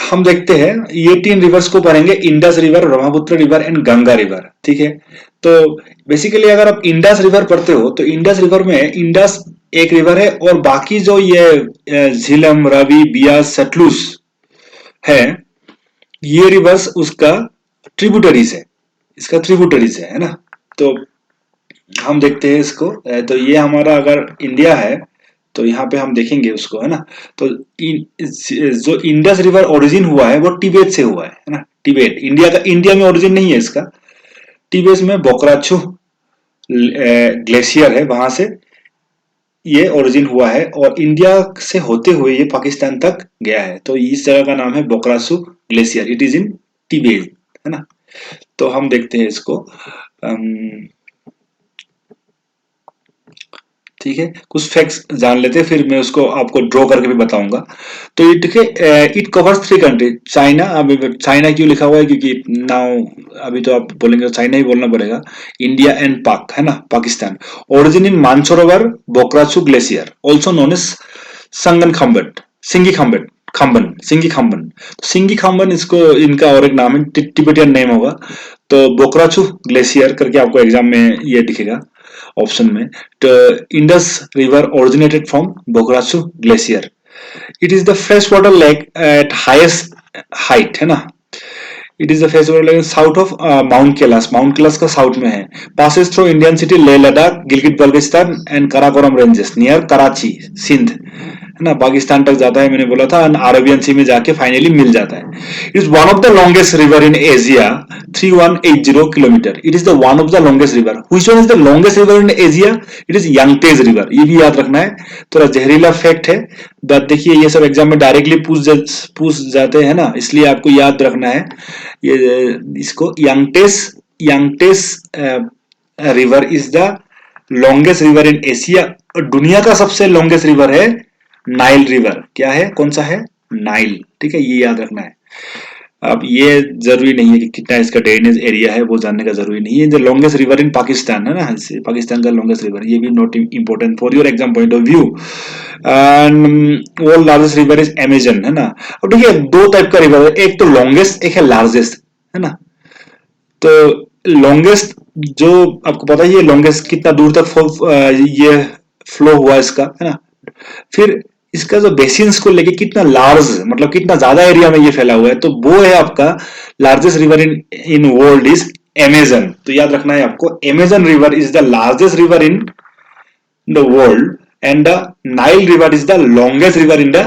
हम देखते हैं ये तीन रिवर्स को पढ़ेंगे, Indus river, Brahmaputra river and Ganga river. ठीक है। तो बेसिकली अगर आप इंडस रिवर पढ़ते हो तो इंडस रिवर में इंडस एक रिवर है, और बाकी जो ये झीलम, रावी, बियास, सतलुज है, ये रिवर्स उसका ट्रिब्यूटरीज है, इसका ट्रिब्यूटरीज है ना। तो हम देखते हैं इसको। तो ये हमारा अगर इंडिया है तो यहाँ पे हम देखेंगे उसको, है ना। तो जो इंडस रिवर ओरिजिन हुआ है वो तिब्बत से हुआ है ना। तिब्बत इंडिया में ओरिजिन नहीं है इसका। तिब्बत में बोक्राचू ग्लेशियर है, वहां से ये ओरिजिन हुआ है, और इंडिया से होते हुए ये पाकिस्तान तक गया है। तो इस जगह का नाम है Bokhar Chu glacier, it is in Tibet, है ना। तो हम देखते हैं इसको। ठीक है, कुछ फैक्ट्स जान लेते हैं, फिर मैं उसको आपको ड्रॉ करके भी बताऊंगा। तो ये देखिए, it covers three country. China, अभी चाइना क्यों लिखा हुआ है? क्योंकि नाउ अभी तो आप बोलेंगे चाइना ही बोलना पड़ेगा। इंडिया एंड पाक, है ना, Pakistan. Origin in Mansarovar Bokhar Chu glacier, also known as संगन खम्बट, सिंगी खम्बट, सिंगी खाम्बन इसको, इनका और एक नाम है, तिब्बतियन नेम होगा। तो बोक्राचू ग्लेशियर करके आपको एग्जाम में ये दिखेगा ऑप्शन में। तो Indus river originated from Bokhar Chu glacier. It is the fresh water lake at highest height, है ना। It is the fresh water lake south of mount Kailash, mount Kailash का साउथ में है। Passes through Indian city Leh Ladakh, Gilgit Baltistan and Karakoram ranges near Karachi, Sindh, है ना। पाकिस्तान तक जाता है, मैंने बोला था, अरेबियन सी में जाके फाइनली मिल जाता है। It is one of the longest river in Asia, 3180 kilometre. It is the one of the longest river. Which one is the longest river in Asia? It is Yangtze river. ये भी याद रखना है, थोड़ा जहरीला फैक्ट है, but देखिए ये सब एग्जाम में डायरेक्टली पूछ जाते हैं ना, इसलिए आपको याद रखना है ये इसको। Yangtze river is the longest river in Asia. दुनिया का सबसे लॉन्गेस्ट रिवर है नाइल रिवर। क्या है? कौन सा है? नाइल। ठीक है, ये याद रखना है। अब ये जरूरी नहीं है कि कितना इसका ड्रेनेज एरिया है, वो जानने का जरूरी नहीं है। जो लॉन्गेस्ट रिवर इन पाकिस्तान है ना, पाकिस्तान का लॉन्गेस्ट रिवर, ये भी not important for your exam point of view. And world largest river is Amazon, है ना। अब देखिए दो टाइप का रिवर है, एक तो लॉन्गेस्ट, एक है लार्जेस्ट, है ना। तो लॉन्गेस्ट जो आपको पता ही है, लॉन्गेस्ट कितना दूर तक ये फ्लो हुआ इसका, है ना। फिर इसका जो बेसिन्स को लेके कितना लार्ज, मतलब कितना ज्यादा एरिया में ये फैला हुआ है, तो वो है आपका largest river in world is Amazon. तो याद रखना है आपको, Amazon river is the largest river in the world and the Nile river is the longest river in the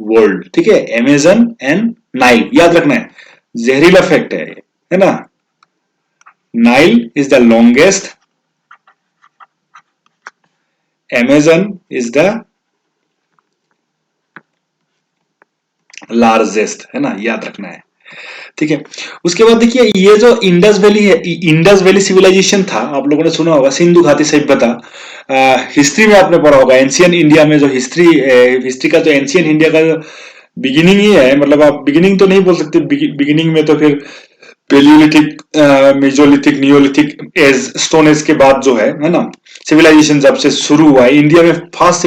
world. ठीक है, अमेजन एंड नाइल याद रखना है, जहरीला फैक्ट है ना। Nile is the longest, Amazon is the largest, है ना, याद रखना है। ठीक है। उसके बाद देखिए ये जो इंडस वैली है, इंडस वैली सिविलाइजेशन था, आप लोगों ने सुना होगा, सिंधु घाटी सभ्यता। हिस्ट्री में आपने पढ़ा होगा, एंशियन इंडिया में जो हिस्ट्री का जो एंशियन इंडिया का जो बिगिनिंग ही है, मतलब आप बिगिनिंग तो नहीं बोल सकते, बिगिनिंग में तो फिर paleolithic, mesolithic, neolithic age, stone age के बाद जो है ना, सिविलाइजेशन जब से शुरू हुआ है इंडिया में, फास्ट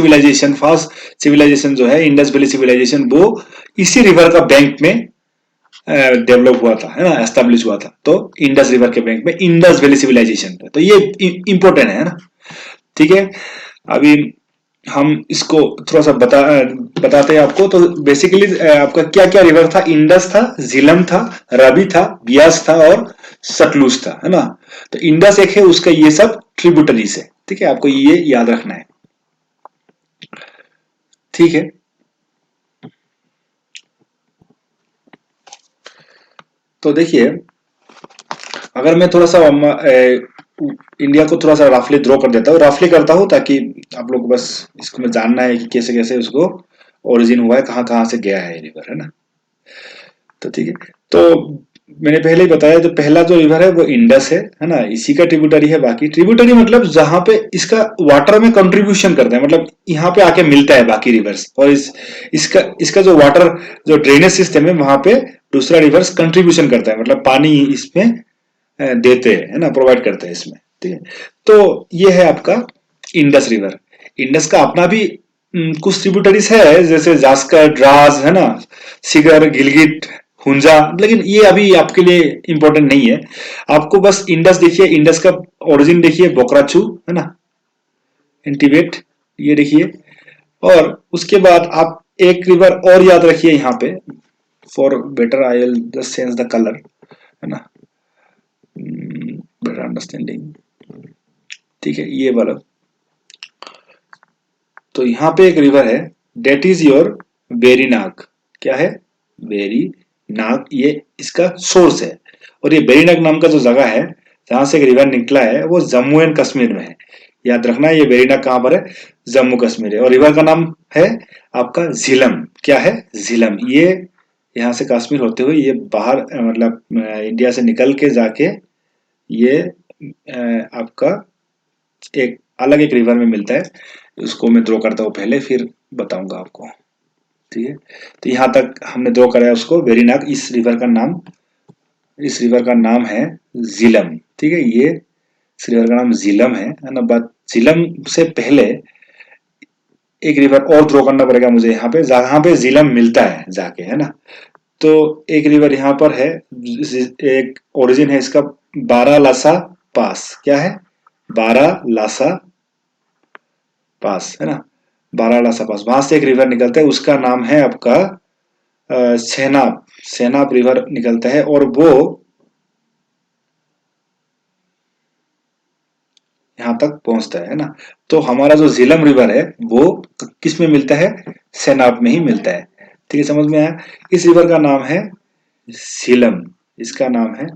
सिविलाइजेशन जो है इंडस वैली सिविलाइजेशन, वो इसी रिवर का बैंक में डेवलप हुआ था, है ना, एस्टेब्लिश हुआ था। तो इंडस रिवर के बैंक में इंडस वैली सिविलाइजेशन, तो ये इंपॉर्टेंट है ना। ठीक है, अभी हम इसको थोड़ा सा बताते हैं आपको। तो बेसिकली आपका क्या क्या रिवर था, इंडस था, झीलम था, रवि था, बियास था और सतलुज था, है ना। तो इंडस एक है, उसका ये सब ट्रिब्यूटरीज है, ठीक है, आपको ये याद रखना है। ठीक है, तो देखिए, अगर मैं थोड़ा सा इंडिया को थोड़ा सा रफली ड्रॉ कर देता हूँ, रफली करता हूँ ताकि आप लोग को बस इसको में जानना है कि कैसे कैसे उसको ओरिजिन हुआ है, कहाँ कहाँ से गया है रिवर, है ना। तो ठीक है, तो मैंने पहले ही बताया, जो पहला जो रिवर है वो इंडस है ना, इसी का ट्रिब्यूटरी है। बाकी ट्रिब्यूटरी मतलब जहां पे इसका वाटर में कंट्रीब्यूशन करता है, मतलब यहाँ पे आके मिलता है बाकी रिवर्स, और इसका इसका जो वाटर, जो ड्रेनेज सिस्टम है वहां पे दूसरा रिवर्स कंट्रीब्यूशन करता है, मतलब पानी इसमें देते हैं, है ना, प्रोवाइड करते हैं इसमें। ठीक है, तो ये है आपका इंडस रिवर। इंडस का अपना भी कुछ ट्रिब्यूटरीज है, जैसे जास्कर, द्रास, है ना, सिगर, गिलगिट, हुंजा, लेकिन ये अभी आपके लिए इंपॉर्टेंट नहीं है। आपको बस इंडस देखिए, इंडस का ओरिजिन देखिए, बोकराचू, है ना, इन तिब्बत, ये देखिए। और उसके बाद आप एक रिवर और याद रखिए यहाँ पे, for better I will just change the colour, है ना, बेटर अंडरस्टैंडिंग। ठीक है, ये वाला। तो यहाँ पे एक रिवर है, डेट इज योर वेरीनाग। क्या है? वेरीनाग, ये इसका सोर्स है। और ये वेरीनाग नाम का जो जगह है जहां से एक रिवर निकला है वो जम्मू एंड कश्मीर में है। याद रखना है, ये वेरीनाग कहां पर है? जम्मू कश्मीर है। और रिवर का नाम है आपका झीलम। क्या है? झीलम। ये यहाँ से कश्मीर होते हुए ये बाहर मतलब इंडिया से निकल के जाके ये आपका एक अलग एक रिवर में मिलता है। उसको मैं ड्रॉ करता हूँ पहले, फिर बताऊंगा आपको। ठीक है, तो यहाँ तक हमने ड्रॉ करा है उसको, वेरीनाग। इस रिवर का नाम है झीलम। ठीक है, ये इस रिवर का नाम झीलम है ना। बात झीलम से पहले एक रिवर और ड्रॉ करना पड़ेगा मुझे यहाँ पे, जहां पे झीलम मिलता है जाके, है ना। तो एक रिवर यहाँ पर है, एक ओरिजिन है इसका, बारालासा पास। क्या है? बारालासा पास, है ना, बारालासा पास। वहां से एक रिवर निकलता है, उसका नाम है आपका सेनाब। सेनाब रिवर निकलता है और वो यहाँ तक पहुंचता है ना। तो हमारा जो झीलम रिवर है वो किस में मिलता है? सेनाब में ही मिलता है। ठीक है, समझ में आया? इस रिवर का नाम है झीलम। इसका नाम है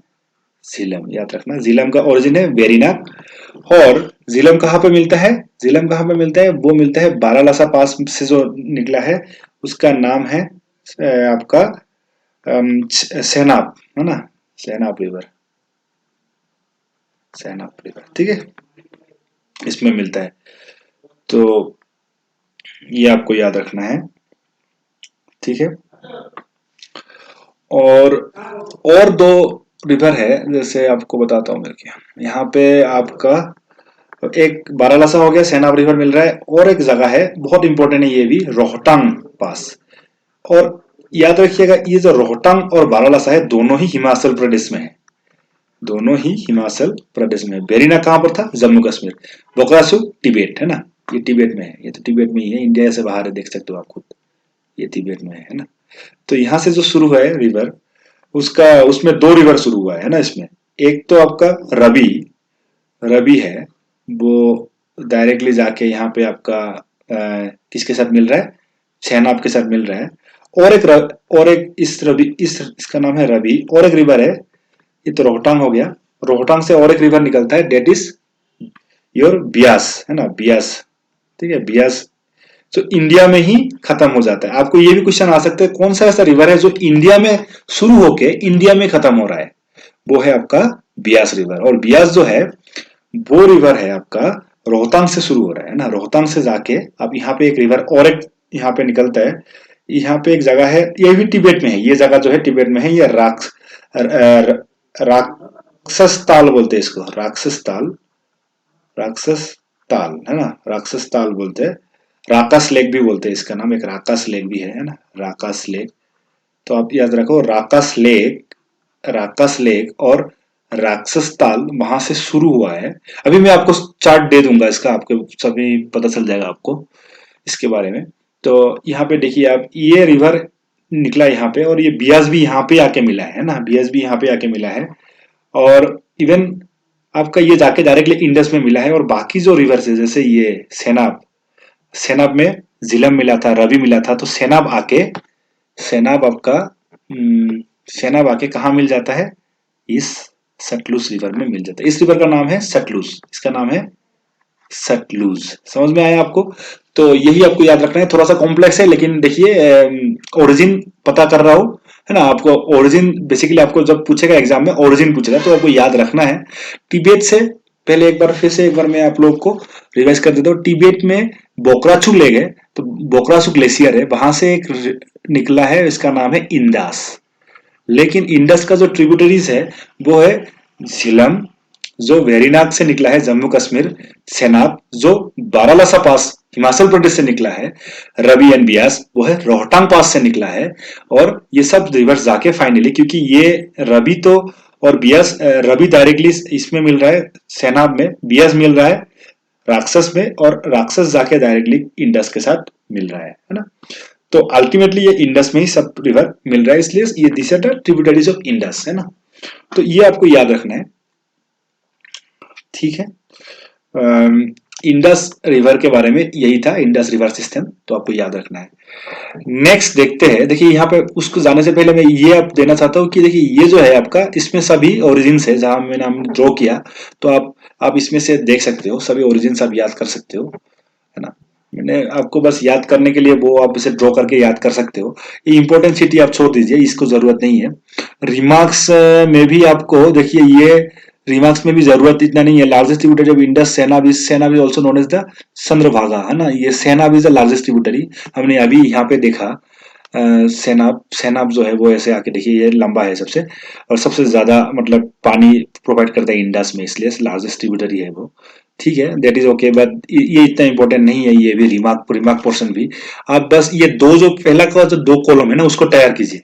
झीलम, याद रखना। झीलम का ओरिजिन है वेरीनाग। और झीलम कहाँ पे मिलता है? झीलम कहाँ पे मिलता है? वो मिलता है बारालासा पास से जो निकला है, उसका नाम है आपका सेनाब, है ना, सेनाब रिवर। सेनाब रिवर, ठीक है, इसमें मिलता है। तो ये आपको याद रखना है। ठीक है, और दो रिवर है, जैसे आपको बताता हूँ मैं क्या। यहाँ पे आपका एक बारालासा हो गया, सेनाब रिवर मिल रहा है, और एक जगह है बहुत इंपॉर्टेंट है ये भी, रोहतांग पास। और याद रखिएगा, ये जो रोहतांग और बारालासा है दोनों ही हिमाचल प्रदेश में है। दोनों ही हिमाचल प्रदेश में। बेरीना कहां पर था? जम्मू कश्मीर। बोकासू तिब्बत, है ना, ये तिब्बत में है। ये तो तिब्बत में ही है, इंडिया से बाहर है, देख सकते हो आप खुद, ये तिब्बत में है ना। तो यहाँ से जो शुरू है रिवर, उसका उसमें दो रिवर शुरू हुआ है ना इसमें। एक तो आपका रवि, रवि है, वो डायरेक्टली जाके यहाँ पे आपका किसके साथ मिल रहा है? सेनाब के साथ मिल रहा है। और एक इस रवि, इसका नाम है रवि। और एक रिवर है, ये तो रोहतांग हो गया। रोहतांग से और एक रिवर निकलता है, डेट इज योर बियास, है ना, बियास। ठीक है, बियास जो इंडिया में ही खत्म हो जाता है। आपको ये भी क्वेश्चन आ सकता है, कौन सा ऐसा रिवर है जो इंडिया में शुरू होके इंडिया में खत्म हो रहा है? वो है आपका बियास रिवर। और बियास जो है वो रिवर है आपका रोहतांग से शुरू हो रहा है ना, रोहतांग से जाके अब यहाँ पे एक रिवर और एक यहाँ पे निकलता है। यहाँ पे एक जगह है, ये भी तिब्बत में है, ये जगह जो है तिब्बत में है, ये राक्षस ताल बोलते हैं इसको, राक्षस ताल, राक्षस ताल है ना, राक्षस ताल बोलते हैं। राकास लेक भी बोलते हैं इसका नाम, एक राकास लेक भी है ना, राकास लेक। तो आप याद रखो राकास लेक, राकास लेक और राक्षस ताल वहां से शुरू हुआ है। अभी मैं आपको चार्ट दे दूंगा इसका, आपको सभी पता चल जाएगा आपको इसके बारे में। तो यहाँ पे देखिए आप, ये रिवर निकला यहाँ पे, और ये बियास भी यहाँ पे आके मिला है ना, बियास भी यहाँ पे आके मिला है। और इवन आपका ये जाके डायरेक्टली इंडस में मिला है। और बाकी जो रिवर्स है जैसे ये सेनाब, सेनाब में झिलम मिला था, रवि मिला था, तो सेनाब आके, सेनाब आपका सेनाब आके कहाँ मिल जाता है, इस सतलुज रिवर में मिल जाता है। इस रिवर का नाम है सतलुज, इसका नाम है सतलुज। समझ में आया आपको? तो यही आपको याद रखना है, थोड़ा सा कॉम्प्लेक्स है लेकिन देखिए ओरिजिन पता कर रहा हूं है ना आपको। ओरिजिन बेसिकली आपको जब पूछेगा एग्जाम में, ओरिजिन पूछेगा तो आपको याद रखना है। तिब्बत से पहले एक बार फिर से एक बार मैं आप लोग को रिवाइज कर देता हूँ। तिब्बत में बोकराचुक ले गए, तो बोकराचुक ग्लेशियर है, वहां से एक निकला है, इसका नाम है इंदास। लेकिन इंडस का जो ट्रिब्यूटरीज है वो है झिलम, जो वेरीनाग से निकला है जम्मू कश्मीर, सेनाब जो बारालासा पास हिमाचल प्रदेश से निकला है, रवि एंड बियास वो है रोहतांग पास से निकला है। और ये सब रिवर्स जाके फाइनली, क्योंकि ये रवि तो और बियास, रवि डायरेक्टली इसमें मिल रहा है सेनाब में, बियास मिल रहा है राक्षस में, और राक्षस जाके डायरेक्टली इंडस के साथ मिल रहा है ना। तो अल्टीमेटली ये इंडस में ही सब रिवर मिल रहा है, इसलिए ये this are the tributaries of Indus है ना। तो ये आपको याद रखना है, ठीक है। इंडस रिवर के बारे में यही था, इंडस रिवर सिस्टम, तो आपको याद रखना है। नेक्स्ट देखते हैं, देखिए यहाँ पे उसको जाने से पहले मैं ये आप देना चाहता हूँ कि देखिए ये जो है आपका, इसमें सभी ओरिजिन है, जहां मैंने हमने ड्रॉ किया, तो आप इसमें से देख सकते हो, सभी ओरिजिन आप याद कर सकते हो है ना। मैंने आपको बस याद करने के लिए वो आप इसे ड्रॉ करके याद कर सकते हो। ये इंपॉर्टेंट सिटी आप छोड़ दीजिए, इसको जरूरत नहीं है। रिमार्क्स में भी आपको देखिए, ये रिमार्क्स में भी जरूरत इतना नहीं है। Largest tributary of Indus Chenab is, Chenab is also known as the Chandrabhaga है ना, ये Chenab is the largest tributary. हमने अभी यहाँ पे देखा सेनाब, सेनाब जो है वो ऐसे आके देखिए, ये लंबा है सबसे, और सबसे ज्यादा मतलब पानी प्रोवाइड करता है इंडस में, इसलिए लार्जेस्ट ट्रिब्यूटरी है वो। ठीक है, दैट इज ओके, बट ये इतना इंपॉर्टेंट नहीं है, ये भी रिमार्क रिमार्क पोर्शन भी। आप बस ये दो जो पहला का जो दो कॉलम है ना उसको तैयार कीजिए,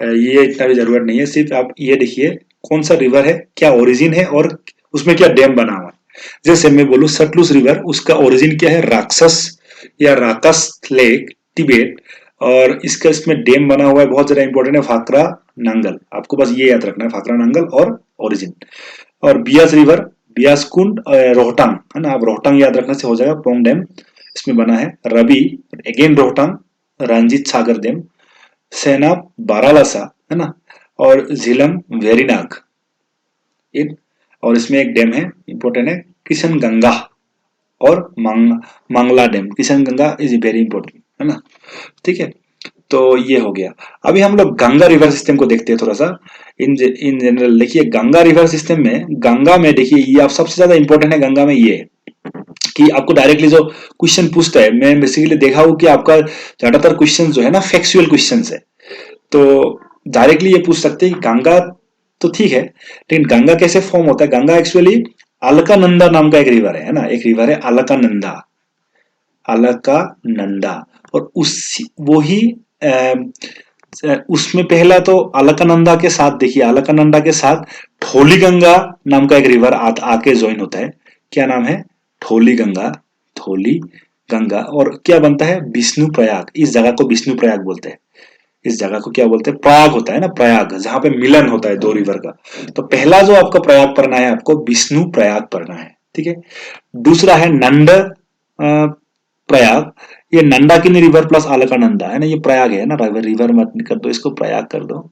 ये इतना भी जरूरत नहीं है। सिर्फ आप ये देखिए कौन सा रिवर है, क्या ओरिजिन है, और उसमें क्या डैम बना हुआ है। जैसे मैं बोलूं सतलुज रिवर, उसका ओरिजिन क्या है, राक्षस या राकस लेक तिब्बत, और इसका इसमें डैम बना हुआ है, बहुत ज्यादा इंपॉर्टेंट है, फाकरा नांगल। आपको बस ये याद रखना है, फाकरा नांगल और ओरिजिन। और बियास रिवर, बियास कुंड, रोहतांग है ना, आप रोहतांग याद रखने से हो जाएगा, पोंग डैम इसमें बना है, रवि अगेन रोहतांग, रंजीत सागर डैम, सेनाब बारालासा है ना, और झिलम वेरीनाग इन, और इसमें एक डैम है इंपॉर्टेंट है किशन गंगा, और Mangla dam. Kishan Ganga is very important है ना, ठीक है। तो ये हो गया। अभी हम लोग गंगा रिवर सिस्टम को देखते हैं थोड़ा सा इन जनरल। देखिए गंगा रिवर सिस्टम में, गंगा में देखिए ये आप सबसे ज्यादा इंपॉर्टेंट है गंगा में ये, कि आपको डायरेक्टली जो क्वेश्चन पूछता है, मैं बेसिकली देखा हूं कि आपका ज्यादातर क्वेश्चन जो है ना फैक्चुअल क्वेश्चन है, तो डायरेक्टली ये पूछ सकते हैं कि गंगा तो ठीक है, लेकिन गंगा कैसे फॉर्म होता है। गंगा एक्चुअली अलकानंदा नाम का एक रिवर है ना, एक रिवर है अलकानंदा, अलकानंदा। और उस वो ही उसमें पहला तो अलकानंदा के साथ देखिए, अलकानंदा के साथ ठोली गंगा नाम का एक रिवर आके ज्वाइन होता है। क्या नाम है, ठोली गंगा, ठोली गंगा। और क्या बनता है, विष्णु प्रयाग। इस जगह को विष्णु प्रयाग बोलते हैं, इस जगह को क्या बोलते हैं, प्रयाग होता है ना, प्रयाग जहां पे मिलन होता है दो रिवर का। तो पहला जो आपका प्रयाग पढ़ना है, आपको विष्णु प्रयाग पढ़ना है, ठीक है। दूसरा है नंद प्रयाग, ये नंदाकिनी रिवर प्लस अलकानंदा है ना, ये प्रयाग है ना, रिवर मत कर दो इसको, प्रयाग कर दो।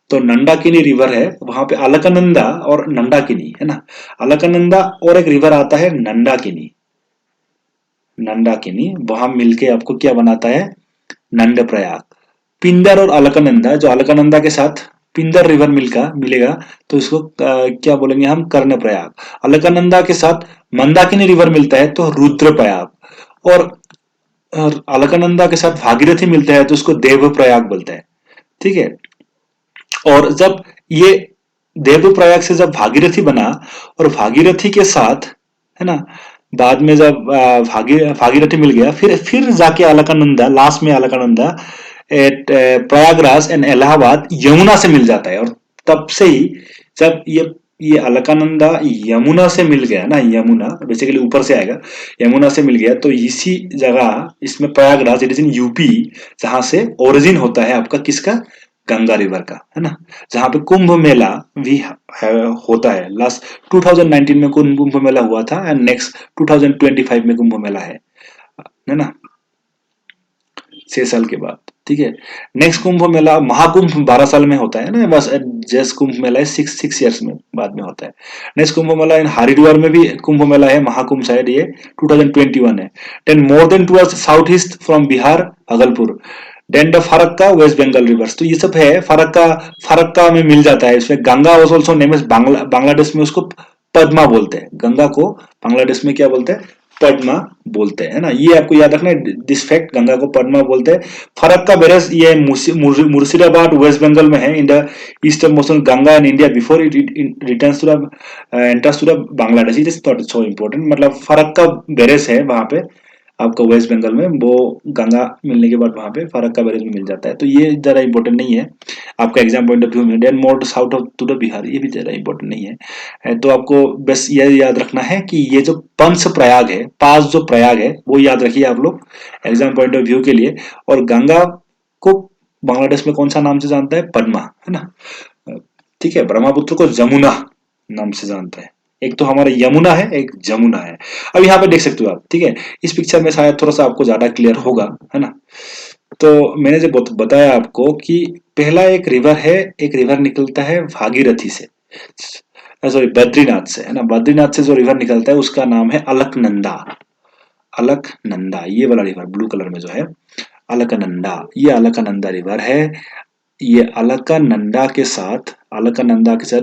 तो नंदाकिनी रिवर है, वहां पे अलकानंदा और नंदाकिनी है ना, अलकानंदा और एक रिवर आता है नंदाकिनी, नंदाकिनी वहां मिलके आपको क्या बनाता है, नंद प्रयाग। पिंडर और अलकानंदा, जो अलकानंदा के साथ पिंदर रिवर मिलेगा तो इसको क्या बोलेंगे हम, कर्णप्रयाग। अलकनंदा के साथ मंदाकिनी रिवर मिलता है तो रुद्रप्रयाग। और अलकनंदा के साथ भागीरथी मिलता है तो उसको देवप्रयाग बोलते हैं। ठीक है। और जब ये देवप्रयाग से जब भागीरथी बना और भागीरथी के साथ, है ना, बाद में जब भागीरथी मिल गया, फिर जाके अलकनंदा, लास्ट में अलकनंदा एट प्रयागराज एंड इलाहाबाद यमुना से मिल जाता है। और तब से ही जब ये अलकनंदा यमुना से मिल गया ना, यमुना बेसिकली ऊपर से आएगा, यमुना से मिल गया तो इसी जगह इसमें Prayagraj, it is in UP, जहां से ओरिजिन होता है आपका किसका, गंगा रिवर का, है ना। जहां पे कुंभ मेला भी होता है। लास्ट 2019 में कुंभ मेला हुआ था एंड नेक्स्ट 2025 में कुंभ मेला है ना, 6 साल के बाद। ठीक है। नेक्स्ट कुंभ मेला, महाकुंभ 12 साल में होता है ना, बस जैसे कुंभ मेला है 6 ईयर्स में बाद में होता है। नेक्स्ट कुंभ मेला इन हरिद्वार में भी कुंभ मेला है, महाकुंभ शायद ये 2021 है। Then more then towards south east from Bihar Bhagalpur, then the Farakka West Bengal rivers. तो ये सब है, फरक्का में मिल जाता है। इसमें Ganga was also name as, Bangladesh में उसको पद्मा बोलते हैं, गंगा को बांग्लादेश में क्या बोलते हैं, पद्मा बोलते हैं, है ना। ये आपको याद रखना है दिस फैक्ट, गंगा को पद्मा बोलते हैं। फरक्का बेरस ये मुर्शिदाबाद वेस्ट बंगाल में है, in the eastern motion Ganga in India before it returns to the enters to the Bangladesh. It is not so important, मतलब फरक्का बेरस है वहां पे आपको वेस्ट बंगाल में, वो गंगा मिलने के बाद वहां पे फरक्का बैरेज में मिल जाता है। तो ये ज्यादा इंपॉर्टेंट नहीं है आपका एग्जाम पॉइंट ऑफ व्यू में। Then more south of to the Bihar, ये भी ज्यादा इंपॉर्टेंट नहीं है। तो आपको बस ये याद रखना है कि ये जो पंच प्रयाग है, 5 जो प्रयाग है वो याद रखिए आप लोग एग्जाम पॉइंट ऑफ व्यू के लिए। और गंगा को बांग्लादेश में कौन सा नाम से जानता है, पद्मा, है ना। ठीक है। ब्रह्मपुत्र को जमुना नाम से जानता है। एक तो हमारा यमुना है, एक जमुना है। अब यहाँ पे देख सकते हो आप, ठीक है। इस पिक्चर में शायद थोड़ा सा आपको ज्यादा क्लियर होगा, है ना। तो मैंने जो बताया आपको कि पहला एक रिवर है, एक रिवर निकलता है भागीरथी से, सॉरी बद्रीनाथ से, है ना। बद्रीनाथ से जो रिवर निकलता है उसका नाम है अलकनंदा। अलकनंदा ये वाला रिवर ब्लू कलर में जो है, अलकनंदा, ये अलकनंदा रिवर है। ये अलकनंदा के साथ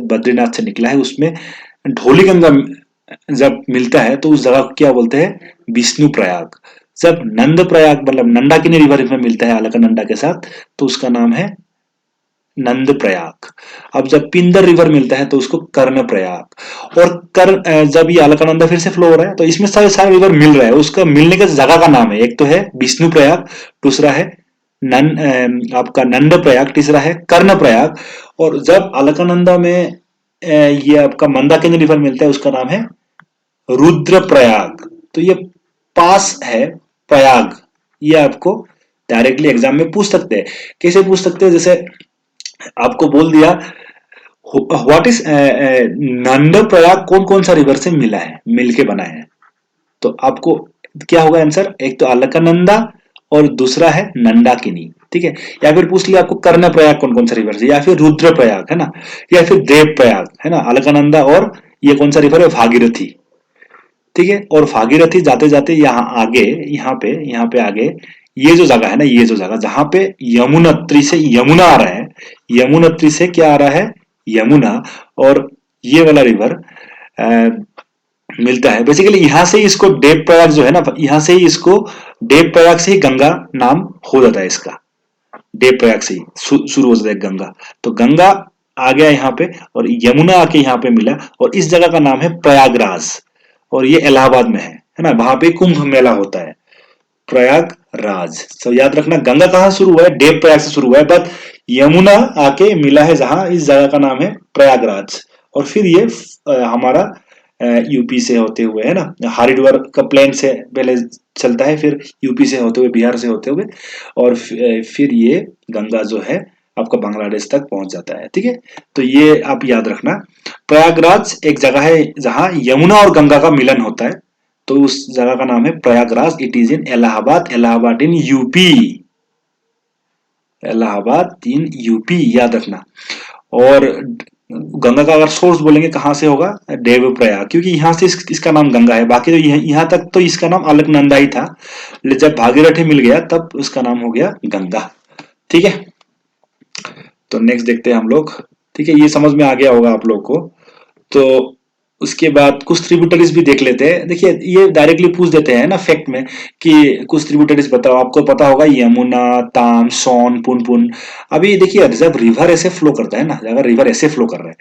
बद्रीनाथ से निकला है। उसमें ढोली गंगा जब मिलता है तो उस जगह को क्या बोलते हैं, विष्णु प्रयाग। जब नंद प्रयाग मतलब नंदाकिनी रिवर में मिलता है अलकनंदा के साथ तो उसका नाम है नंद प्रयाग। अब जब पिंदर रिवर मिलता है तो उसको कर्ण प्रयाग। और जब ये अलकनंदा फिर से फ्लो हो रहा है तो इसमें सारे सारे रिवर मिल रहा है, उसका मिलने का जगह का नाम है, एक तो है विष्णु प्रयाग, दूसरा है आपका नंद प्रयाग, तीसरा है कर्ण प्रयाग। और जब अलकनंदा में ये आपका मंदाकिनी रिवर मिलता है उसका नाम है रुद्र प्रयाग। तो ये पास है प्रयाग, ये आपको डायरेक्टली एग्जाम में पूछ सकते हैं। कैसे पूछ सकते हैं, जैसे आपको बोल दिया व्हाट इज नंद प्रयाग कौन कौन सा रिवर से मिला है, मिलके बना है, तो आपको क्या होगा आंसर, एक तो अलकनंदा और दूसरा है नंदाकिनी। ठीक है। या फिर पूछ लिया आपको कर्ण प्रयाग कौन कौन सा रिवर से, या फिर रुद्र प्रयाग, है ना, या फिर देव प्रयाग, है ना। अलकनंदा और ये कौन सा रिवर है, भागीरथी। ठीक है। और भागीरथी जाते जाते यहाँ आगे, यहाँ पे आगे ये जो जगह है ना, ये जो जगह जहां पे यमुनोत्री से यमुना आ रहा है, यमुनोत्री से क्या आ रहा है, यमुना, और ये वाला रिवर मिलता है। बेसिकली यहां से इसको देव प्रयाग जो है ना, यहां से ही इसको देव प्रयाग से ही गंगा नाम हो जाता है इसका, देव प्रयाग से ही शुरू हो जाता है गंगा। तो गंगा आ गया यहाँ पे और यमुना आके यहाँ पे मिला और इस जगह का नाम है प्रयागराज और ये इलाहाबाद में है ना। वहां पे कुंभ मेला होता है, प्रयागराज। तो याद रखना गंगा कहाँ शुरू हुआ है, देव प्रयाग से शुरू हुआ है, बट यमुना आके मिला है जहां, इस जगह का नाम है प्रयागराज। और फिर ये हमारा यूपी से होते हुए, है ना, हरिद्वार का प्लेन से पहले चलता है, फिर यूपी से होते हुए, बिहार से होते हुए, और फिर ये गंगा जो है आपका बांग्लादेश तक पहुंच जाता है। ठीक है। तो ये आप याद रखना, प्रयागराज एक जगह है जहां यमुना और गंगा का मिलन होता है, तो उस जगह का नाम है Prayagraj. It is in Allahabad, Allahabad in UP, Allahabad in UP, याद रखना। और गंगा का अगर सोर्स बोलेंगे कहां से होगा, देवप्रयाग, क्योंकि यहां से इसका नाम गंगा है। बाकी तो यहां तक तो इसका नाम अलकनंदा ही था, जब भागीरथी मिल गया तब उसका नाम हो गया गंगा। ठीक है। तो नेक्स्ट देखते हैं हम लोग। ठीक है, ये समझ में आ गया होगा आप लोग को। तो उसके बाद कुछ ट्रिब्यूटरीज भी देख लेते हैं। देखिए ये डायरेक्टली पूछ देते हैं ना फैक्ट में कि कुछ ट्रिब्यूटरीज बताओ। आपको पता होगा यमुना, ताम, सोन, पुनपुन। अभी देखिए जब रिवर ऐसे फ्लो करता है ना, अगर रिवर ऐसे फ्लो कर रहा है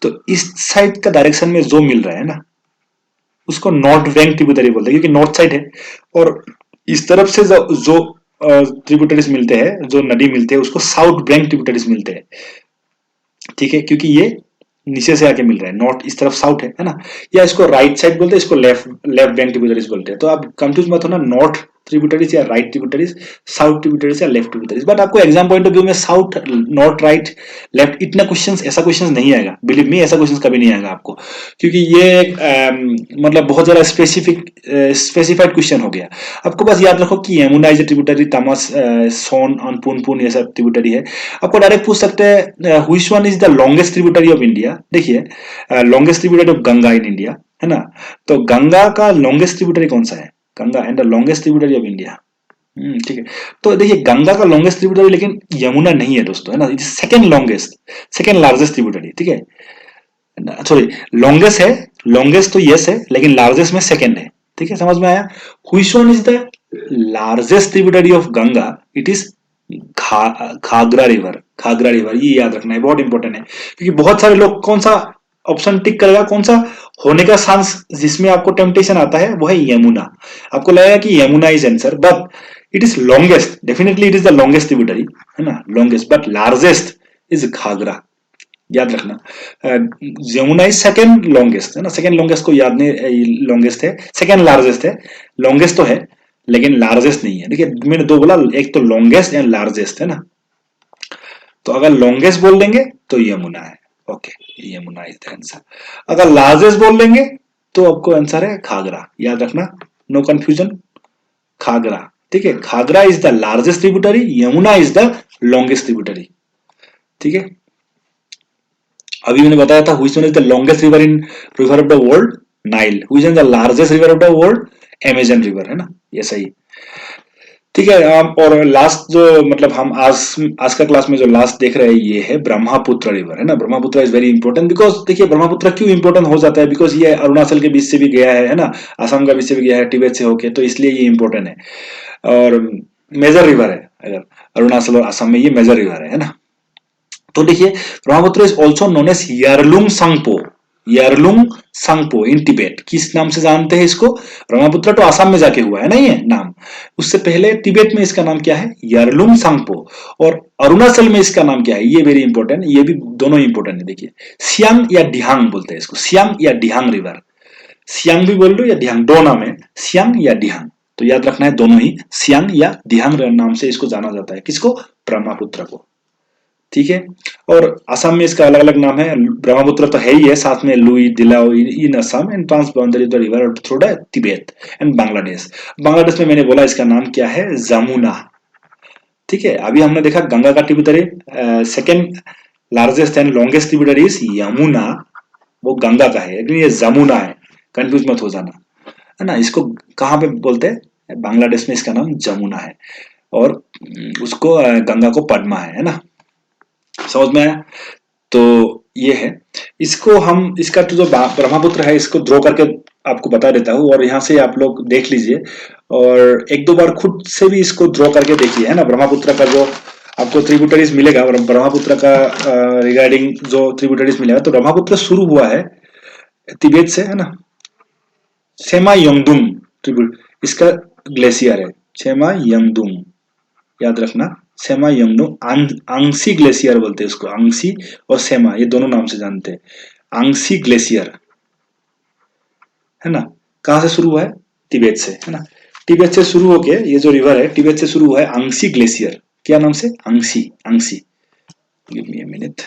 तो इस साइड का डायरेक्शन में जो मिल रहा है ना उसको नॉर्थ बैंक ट्रिब्यूटरी बोलते हैं, क्योंकि नॉर्थ साइड है। और इस तरफ से जो ट्रिब्यूटरीज मिलते हैं, जो नदी मिलते हैं, उसको साउथ बैंक ट्रिब्यूटरीज मिलते हैं। ठीक है, क्योंकि ये नीचे से आके मिल रहा है, नॉर्थ इस तरफ साउथ है ना। या इसको राइट साइड बोलते हैं, इसको लेफ्ट लेफ्ट बैंक ट्रिब्यूटरीज बोलते हैं। तो आप कंफ्यूज मत होना, नॉर्थ ट्रिब्यूटरीज या राइट ट्रिब्यूटरीज, साउथ ट्रिब्यूटरीज या लेफ्ट ट्रिब्यूटरीज। बट आपको एग्जाम पॉइंट ऑफ व्यू में साउथ, नॉर्थ, राइट, लेफ्ट इतना क्वेश्चंस, ऐसा क्वेश्चंस नहीं आएगा, बिलीव मी, ऐसा क्वेश्चंस कभी नहीं आएगा आपको, क्योंकि ये एक मतलब बहुत ज्यादा स्पेसिफाइड क्वेश्चन हो गया। आपको बस याद रखो कि यमुना इज ए ट्रिब्यूटरी, तमस, सोन और पुनपुन ये सब ट्रिब्यूटरी है। आपको डायरेक्ट पूछ सकते हैं which one is the longest tributary of India. देखिए longest tributary of Ganga in India, है ना। तो गंगा का लॉन्गेस्ट ट्रिब्यूटरी कौन सा है? Ganga and the longest tributary of India. ठीक है। तो देखिए गंगा का लॉन्गेस्ट ट्रिब्यूटरी लेकिन यमुना नहीं है दोस्तों, है ना। It is second longest, second largest tributary. ठीक है, सॉरी, लॉन्गेस्ट है, लॉन्गेस्ट तो यस है, लेकिन लार्जेस्ट में सेकंड है। ठीक है, समझ में आया। Which one is the largest tributary of Ganga? It is Ghaghra river. Ghaghra river, ये याद रखना है, बहुत इंपॉर्टेंट है। क्योंकि बहुत सारे लोग कौन सा ऑप्शन टिक करेगा, कौन सा होने का चांस जिसमें आपको टेम्पटेशन आता है वो है यमुना। आपको लगेगा कि Yamuna is answer, but it is longest, definitely it is the longest tributary, है ना, longest, but largest is Ghaghra, याद रखना। यमुना इज सेकेंड लॉन्गेस्ट, है ना, सेकेंड लॉन्गेस्ट को याद नहीं, लॉन्गेस्ट है, सेकेंड लार्जेस्ट है, लॉन्गेस्ट तो है लेकिन लार्जेस्ट नहीं है। देखिए मैंने दो बोला, एक तो लॉन्गेस्ट एंड लार्जेस्ट, है ना। तो अगर लॉन्गेस्ट बोल देंगे तो यमुना है, okay, Yamuna is the answer. अगर लार्जेस्ट बोल देंगे तो आपको आंसर है घाघरा, याद रखना, नो कंफ्यूजन, घाघरा। ठीक है, Ghaghra is the largest tributary, Yamuna is the longest tributary. ठीक है, अभी मैंने बताया था which one is the longest river in river of the world, Nile. Which is the largest river of the world, Amazon river, है ना, ये सही। ठीक है, और लास्ट जो मतलब हम आज का क्लास में जो लास्ट देख रहे हैं ये है ब्रह्मपुत्र रिवर, है ना। Brahmaputra is very important, because देखिए ब्रह्मपुत्र क्यों इंपॉर्टेंट हो जाता है, बिकॉज ये अरुणाचल के बीच से भी गया है ना, असम का बीच से भी गया है, तिब्बत से होके, तो इसलिए ये इंपॉर्टेंट है। और मेजर रिवर है, अगर अरुणाचल और असम में ये मेजर रिवर है ना। तो देखिए Brahmaputra is also known as Yarlung Tsangpo, Yarlung Tsangpo in Tibet. किस नाम से जानते हैं इसको? ब्रह्मपुत्र तो आसाम में जाके हुआ है ना ये नाम, उससे पहले तिबेट में इसका नाम क्या है? यारलुंग सांगपो। और अरुणाचल में इसका नाम क्या है? ये वेरी इंपॉर्टेंट, ये भी दोनों इंपॉर्टेंट है। देखिए सियांग या डिहांग बोलते हैं इसको, सियांग या डिहांग रिवर, सियांग भी बोल लो या डिहांग, दो नाम है, सियांग या डिहांग। तो याद रखना है दोनों ही सियांग या डिहांग नाम से इसको जाना जाता है, किसको? ब्रह्मपुत्र को। ठीक है, और असम में इसका अलग अलग नाम है, ब्रह्मपुत्र तो है ही है, साथ में लुई दिलाओ in Assam and transboundary the river through the Tibet and Bangladesh. Bangladesh में मैंने बोला इसका नाम क्या है? जमुना। ठीक है, अभी हमने देखा गंगा का tributary second largest and longest tributary is Yamuna, वो गंगा का है, लेकिन ये जमुना है, कंफ्यूज मत हो जाना, है ना। इसको कहाँ पे बोलते हैं? बांग्लादेश में इसका नाम जमुना है, और उसको गंगा को पद्मा है ना। समझ में आया? तो ये है, इसको हम, इसका तो जो ब्रह्मपुत्र है इसको ड्रॉ करके आपको बता देता हूँ, और यहाँ से आप लोग देख लीजिए, और एक दो बार खुद से भी इसको ड्रॉ करके देखिए, है ना। ब्रह्मपुत्र का जो आपको ट्रिब्यूटरीज मिलेगा, ब्रह्मपुत्र का रिगार्डिंग जो ट्रिब्यूटरीज मिलेगा, तो ब्रह्मपुत्र शुरू हुआ है तिब्बत से, है ना। सेमा यंगदुंग ट्रिब्यूट इसका ग्लेशियर है, सेमा यंगदुंग, याद रखना, सेमा यंगडोंग। आंगसी ग्लेशियर बोलते हैं उसको, आंगसी और सेमा ये दोनों नाम से जानते हैं। आंगसी ग्लेशियर, है ना, कहां से शुरू हुआ है? तिब्बत से, है ना। तिब्बत से शुरू होके ये जो रिवर है तिब्बत से शुरू हुआ है, आंगसी ग्लेशियर। क्या नाम से? Angsi, Angsi. Give me a minute.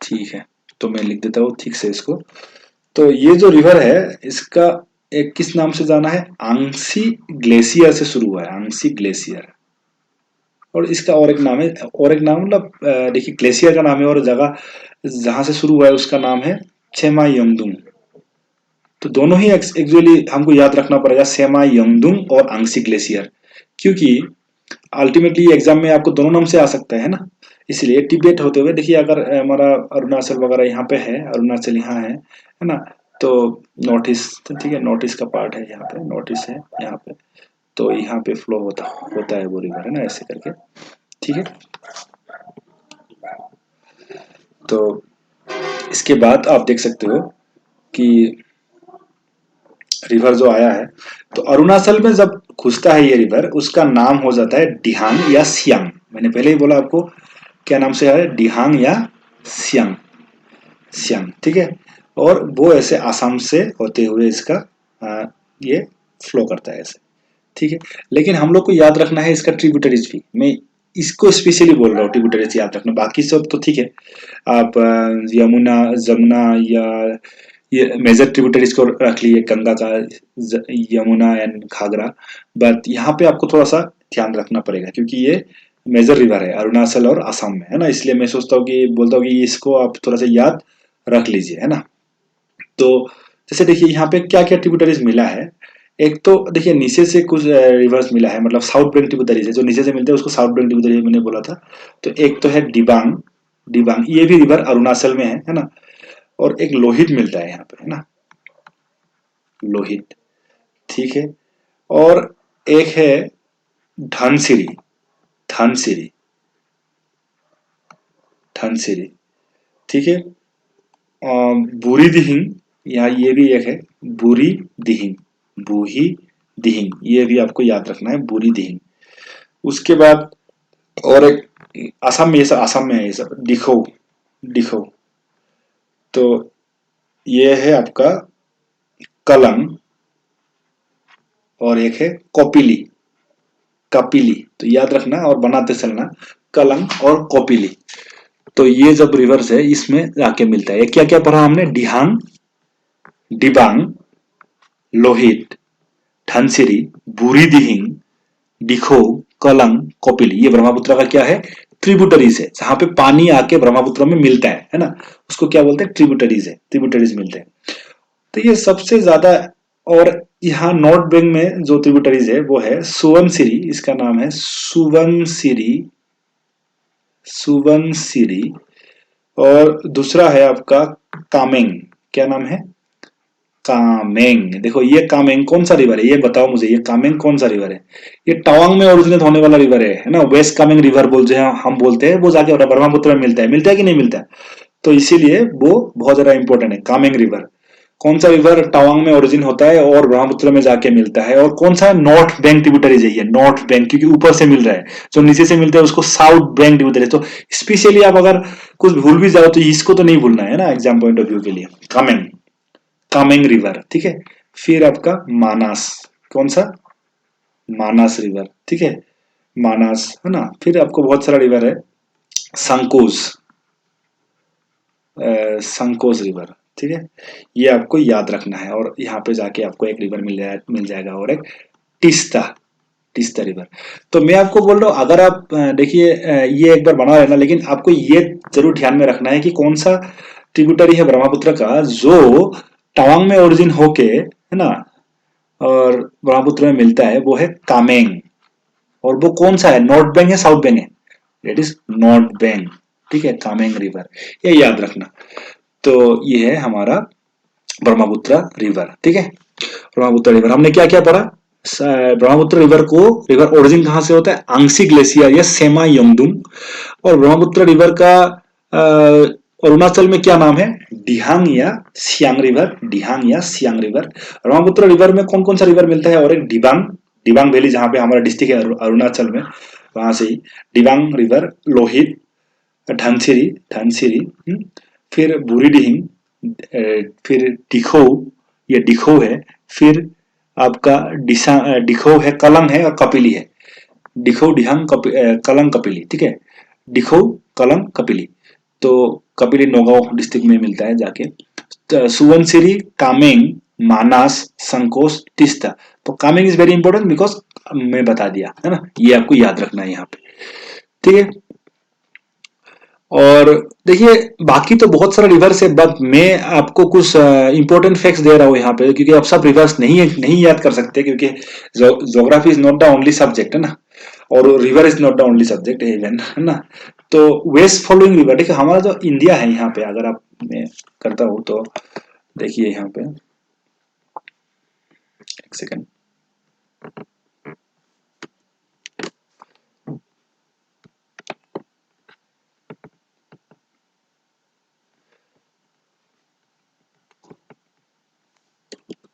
ठीक है, तो मैं लिख देता हूँ ठीक से इसको। तो ये जो रिवर है इसका एक किस नाम से जाना है? आंगसी ग्लेशियर से शुरू हुआ है, आंगसी ग्लेशियर, और इसका और एक नाम है, और एक नाम मतलब देखिए ग्लेशियर का नाम है और जगह जहां से शुरू हुआ है उसका नाम है सेमा यंगदुंग। तो दोनों ही एक्चुअली हमको याद रखना पड़ेगा, सेमा यंगदुंग और आंग्सी ग्लेशियर, क्योंकि अल्टीमेटली एग्जाम में आपको दोनों नाम से आ सकता है ना। इसलिए टिबेट होते हुए देखिए, अगर हमारा अरुणाचल वगैरह यहाँ पे है, अरुणाचल यहाँ है ना, तो नॉर्थ ईस्ट, ठीक है, नॉर्थ ईस्ट का पार्ट है यहाँ पे, नॉर्थ ईस्ट है यहाँ पे, तो यहाँ पे फ्लो होता होता है वो रिवर, है ना, ऐसे करके, ठीक है। तो इसके बाद आप देख सकते हो कि रिवर जो आया है, तो अरुणाचल में जब घुसता है ये रिवर, उसका नाम हो जाता है डिहांग या सियांग। मैंने पहले ही बोला आपको क्या नाम से है, डिहांग या सियांग, सियांग, ठीक है। और वो ऐसे आसाम से होते हुए इसका ये फ्लो करता है ऐसे, ठीक है। लेकिन हम लोग को याद रखना है इसका ट्रिब्यूटरीज भी, मैं इसको स्पेशली बोल रहा हूँ, ट्रिब्यूटरीज याद रखना, बाकी सब तो ठीक है। आप यमुना, जमुना या ये मेजर ट्रिब्यूटरीज को रख लिए, गंगा का, यमुना एंड घाघरा, बट यहाँ पे आपको थोड़ा सा ध्यान रखना पड़ेगा क्योंकि ये मेजर रिवर है अरुणाचल और असम में, है ना। इसलिए मैं सोचता हूँ कि बोलता हूँ कि इसको आप थोड़ा सा याद रख लीजिए, है ना। तो जैसे देखिए यहाँ पे क्या क्या ट्रिब्यूटरीज मिला है। एक तो देखिए नीचे से कुछ रिवर्स मिला है, मतलब साउथ बैंक ट्रिब्यूटरीज है, जो नीचे से मिलते हैं उसको साउथ बैंक ट्रिब्यूटरी मैंने बोला था। तो एक तो है डिबांग, डिबांग ये भी रिवर अरुणाचल में है ना। और एक लोहित मिलता है यहाँ पे, है ना, लोहित, ठीक है। और एक है धनसिरी, धनसिरी, धनसिरी, ठीक है। बुरी दिहिंग, या ये भी एक है बुरी दिहिंग, बूही दिहिंग, ये भी आपको याद रखना है, बुरी दिहिंग। उसके बाद और एक असम में, ये सब असम में है, ये सब दिखो, दिखो, तो ये है आपका कलंग, और एक है कपिली, कपिली, तो याद रखना और बनाते चलना, कलंग और कपिली। तो ये जब रिवर्स है इसमें जाके मिलता है। क्या क्या पढ़ा हमने, डिहांग, डिबांग, लोहित, धनसिरी, बुरी दिहिंग, दिखो, कलंग, कपिली, ये ब्रह्मपुत्र का क्या है, ट्रिब्यूटरीज है, जहां पे पानी आके ब्रह्मपुत्र में मिलता है ना, उसको क्या बोलते हैं, ट्रिब्यूटरीज है, ट्रिब्यूटरीज मिलते हैं। तो ये सबसे ज्यादा, और यहाँ नॉर्थ बैंक में जो ट्रिब्यूटरीज है वो है सुवनसिरी, इसका नाम है सुवनसिरी, सुवनसिरी। और दूसरा है आपका कामेंग, क्या नाम है, कामेंग। देखो ये कामेंग कौन सा रिवर है, ये बताओ मुझे, ये कामेंग कौन सा रिवर है। ये तवांग में ओरिजिनेट होने वाला रिवर है ना, वेस्ट कामेंग रिवर बोलते हैं हम, बोलते हैं, वो जाके ब्रह्मपुत्र में मिलता है कि नहीं मिलता है। तो इसीलिए वो बहुत ज्यादा इंपॉर्टेंट है, कामेंग रिवर। कौन सा रिवर तवांग में ओरिजिन होता है और ब्रह्मपुत्र में जाके मिलता है, और कौन सा नॉर्थ बैंक ट्रिब्यूटरीज है, ये नॉर्थ बैंक, क्योंकि ऊपर से मिल रहा है, जो नीचे से मिलता है उसको साउथ बैंक ट्रिब्यूटरीज। तो स्पेशली आप अगर कुछ भूल भी जाओ तो इसको तो नहीं भूलना है ना, एग्जाम पॉइंट ऑफ व्यू के लिए, कामेंग, कामेंग रिवर, ठीक है। फिर आपका मानस, कौन सा, मानस रिवर, ठीक है, मानस, है ना। फिर आपको बहुत सारा रिवर है, संकोज, संकोज रिवर, ठीक है, ये आपको याद रखना है। और यहाँ पे जाके आपको एक रिवर मिल जाएगा, और एक टिस्ता, टिस्ता रिवर। तो मैं आपको बोल रहा हूँ, अगर आप देखिए ये एक बार बना लेना, लेकिन आपको ये जरूर ध्यान में रखना है कि कौन सा ट्रिब्यूटरी है ब्रह्मपुत्र का जो तवांग में ओरिजिन होके, है ना, और ब्रह्मपुत्र में मिलता है, वो है कामेंग। और वो कौन सा है, नॉर्थ बैंक है, साउथ बैंक है, इट इज नॉर्थ बैंक, ठीक है, कामेंग रिवर, ये याद रखना। तो ये है हमारा ब्रह्मपुत्र रिवर, ठीक है। ब्रह्मपुत्र रिवर हमने क्या क्या पढ़ा, ब्रह्मपुत्र रिवर को, रिवर ओरिजिन कहां से होता है, आंग्सी ग्लेशियर या सेमा यंगदुंग। और ब्रह्मपुत्र रिवर का अरुणाचल में क्या नाम है, डिहांग या सियांग रिवर, डिहांग या सियांग रिवर। ब्रह्मपुत्र रिवर में कौन कौन सा रिवर मिलता है, और एक डिबांग, डिबांग वैली जहां पे हमारा डिस्ट्रिक्ट है अरुणाचल में, वहां से ही डिबांग रिवर, लोहित, धनसिरी, धनसिरी, फिर बुरी डिहिंग, फिर डिखो, ये डिखो है, फिर आपका डिखो है, कलंग है, और कपिली है, डिखो, डिहंग, कलंग, कपिली, ठीक है, डिखो, कलंग, कपिली। तो कपिली नौगांव डिस्ट्रिक्ट में मिलता है जाके। सुवनसिरी, कामेंग, मानस, संकोच, तिस्ता। तो Kameng is very important because मैं बता दिया, है ना, ये आपको याद रखना है यहाँ पे। ठीक है। और देखिए बाकी तो बहुत सारा रिवर्स है, बट मैं आपको कुछ इंपॉर्टेंट फैक्ट्स दे रहा हूँ यहाँ पे, क्योंकि आप सब रिवर्स नहीं याद कर सकते, क्योंकि geography is not the only subject है ना, और river is not the only subject even, है ना। तो वेस्ट फॉलोइंग रिवर, देखिए हमारा जो इंडिया है यहाँ पे, अगर आप मैं करता हूँ तो देखिए यहाँ पे, एक सेकेंड।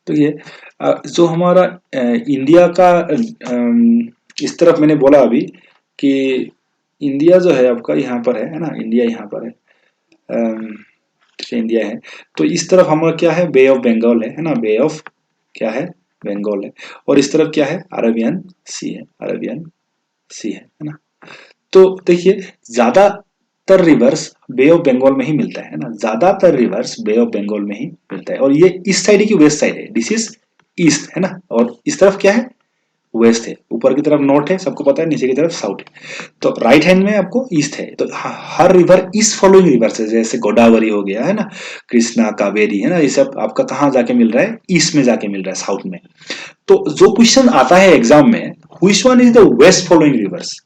तो ये जो हमारा इंडिया का इस तरफ मैंने बोला अभी कि इंडिया जो है आपका यहाँ पर है ना, इंडिया यहाँ पर है, इंडिया है। तो इस तरफ हमारा क्या है, बे ऑफ बंगाल है ना, बे ऑफ क्या है, बंगाल है। और इस तरफ क्या है, अरेबियन सी है, अरेबियन सी है ना। तो देखिए ज्यादातर रिवर्स बे ऑफ बंगाल में ही मिलता है ना, ज्यादातर रिवर्स बे ऑफ बंगाल में ही मिलता है। और ये इस साइड की वेस्ट साइड है, दिस इज ईस्ट है ना, और इस तरफ क्या है, वेस्ट है। ऊपर की तरफ नॉर्थ है, सबको पता है, नीचे की तरफ साउथ है। तो राइट हैंड में आपको ईस्ट है। तो हर रिवर इस फॉलोइंग रिवर है, जैसे गोदावरी हो गया है ना, कृष्णा, कावेरी है ना, ये सब आपका कहाँ जाके मिल रहा है, ईस्ट में जाके मिल रहा है, साउथ में। तो जो क्वेश्चन आता है एग्जाम में, which one is the west following rivers,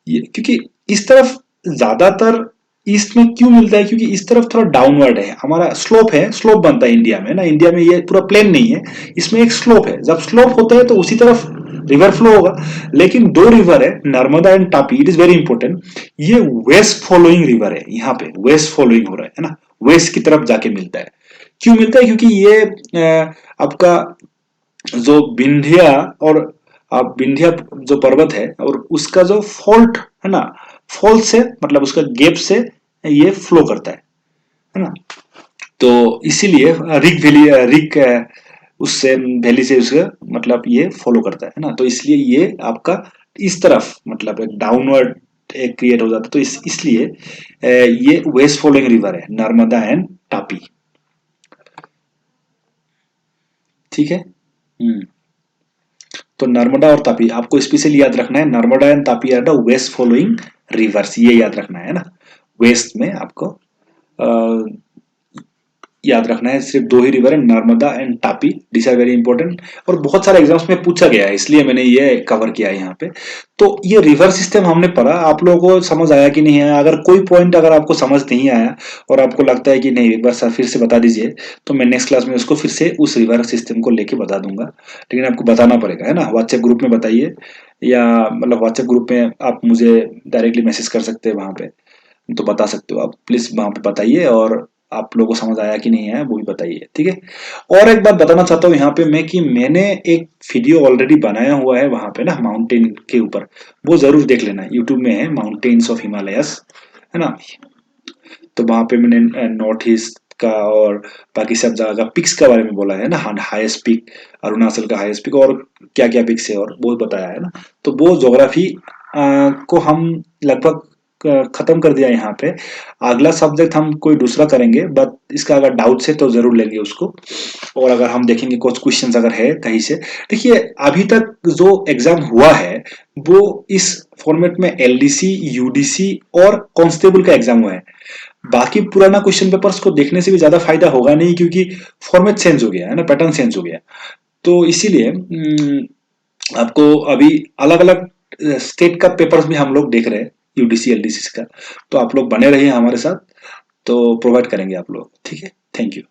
ये क्योंकि इस तरफ ज्यादातर ईस्ट में क्यों मिलता है, क्योंकि इस तरफ थोड़ा डाउनवर्ड है, हमारा स्लोप है, स्लोप बनता है इंडिया में ना, इंडिया में ये पूरा प्लेन नहीं है, इसमें एक स्लोप है। जब स्लोप होता है तो उसी तरफ रिवर फ्लो होगा। लेकिन दो रिवर है, Narmada and Tapi, it is very important, ये वेस्ट फॉलोइंग रिवर है, यहाँ पे वेस्ट फॉलोइंग हो रहा है ना, वेस्ट की तरफ जाके मिलता है। क्यों मिलता है, क्योंकि ये आपका जो विंध्या और आप विंध्या जो पर्वत है और उसका जो फॉल्ट है ना, फॉल्ट से मतलब उसका गैप से ये फ्लो करता है ना। तो इसीलिए रिक वैली, रिक उससे वैली से उसका मतलब ये फॉलो करता है ना। तो इसलिए ये आपका इस तरफ मतलब एक डाउनवर्ड एक क्रिएट हो जाता है। तो इसलिए ये वेस्ट फॉलोइंग रिवर है, नर्मदा एंड तापी। ठीक है। तो नर्मदा और तापी आपको स्पेशली याद रखना है, Narmada and Tapi are the west following rivers, ये याद रखना है ना। वेस्ट में आपको याद रखना है, सिर्फ दो ही रिवर है, Narmada and Tapi, this are very important. और बहुत सारे एग्जाम्स में पूछा गया है, इसलिए मैंने ये कवर किया है यहाँ पे। तो ये रिवर सिस्टम हमने पढ़ा, आप लोगों को समझ आया कि नहीं आया। अगर कोई पॉइंट अगर आपको समझ नहीं आया और आपको लगता है कि नहीं एक बार सर फिर से बता दीजिए, तो मैं नेक्स्ट क्लास में उसको फिर से उस रिवर सिस्टम को लेके बता दूंगा। लेकिन आपको बताना पड़ेगा है ना, व्हाट्सएप ग्रुप में बताइए, या मतलब व्हाट्सएप ग्रुप में आप मुझे डायरेक्टली मैसेज कर सकते हैं, वहां पे तो बता सकते हो आप, प्लीज वहां पे बताइए। और आप लोगों को समझ आया कि नहीं आया वो भी बताइए, ठीक है। और एक बात बताना चाहता हूँ यहाँ पे मैं, कि मैंने एक वीडियो ऑलरेडी बनाया हुआ है वहां पे ना, माउंटेन के ऊपर, वो जरूर देख लेना, यूट्यूब में है, माउंटेन्स ऑफ हिमालयस है ना। तो वहां पे मैंने नॉर्थ ईस्ट का और बाकी सब जगह का पिक्स के बारे में बोला है ना, हाईएस्ट पिक अरुणाचल का हाईएस्ट पिक, और क्या क्या पिक्स है और वो बताया है ना। तो वो ज्योग्राफी को हम लगभग खत्म कर दिया यहाँ पे। अगला सब्जेक्ट हम कोई दूसरा करेंगे, बट इसका अगर डाउट है तो जरूर लेंगे उसको। और अगर हम देखेंगे कुछ क्वेश्चंस अगर है कहीं से, देखिए अभी तक जो एग्जाम हुआ है वो इस फॉर्मेट में एलडीसी, यूडीसी और कांस्टेबल का एग्जाम हुआ है। बाकी पुराना क्वेश्चन पेपर्स को देखने से भी ज्यादा फायदा होगा नहीं, क्योंकि फॉर्मेट चेंज हो गया है ना, पैटर्न चेंज हो गया। तो इसीलिए आपको अभी अलग अलग स्टेट का पेपर्स भी हम लोग देख रहे हैं, यूडीसी एलडीसी का। तो आप लोग बने रहिए हमारे साथ, तो प्रोवाइड करेंगे आप लोग, ठीक है। Thank you.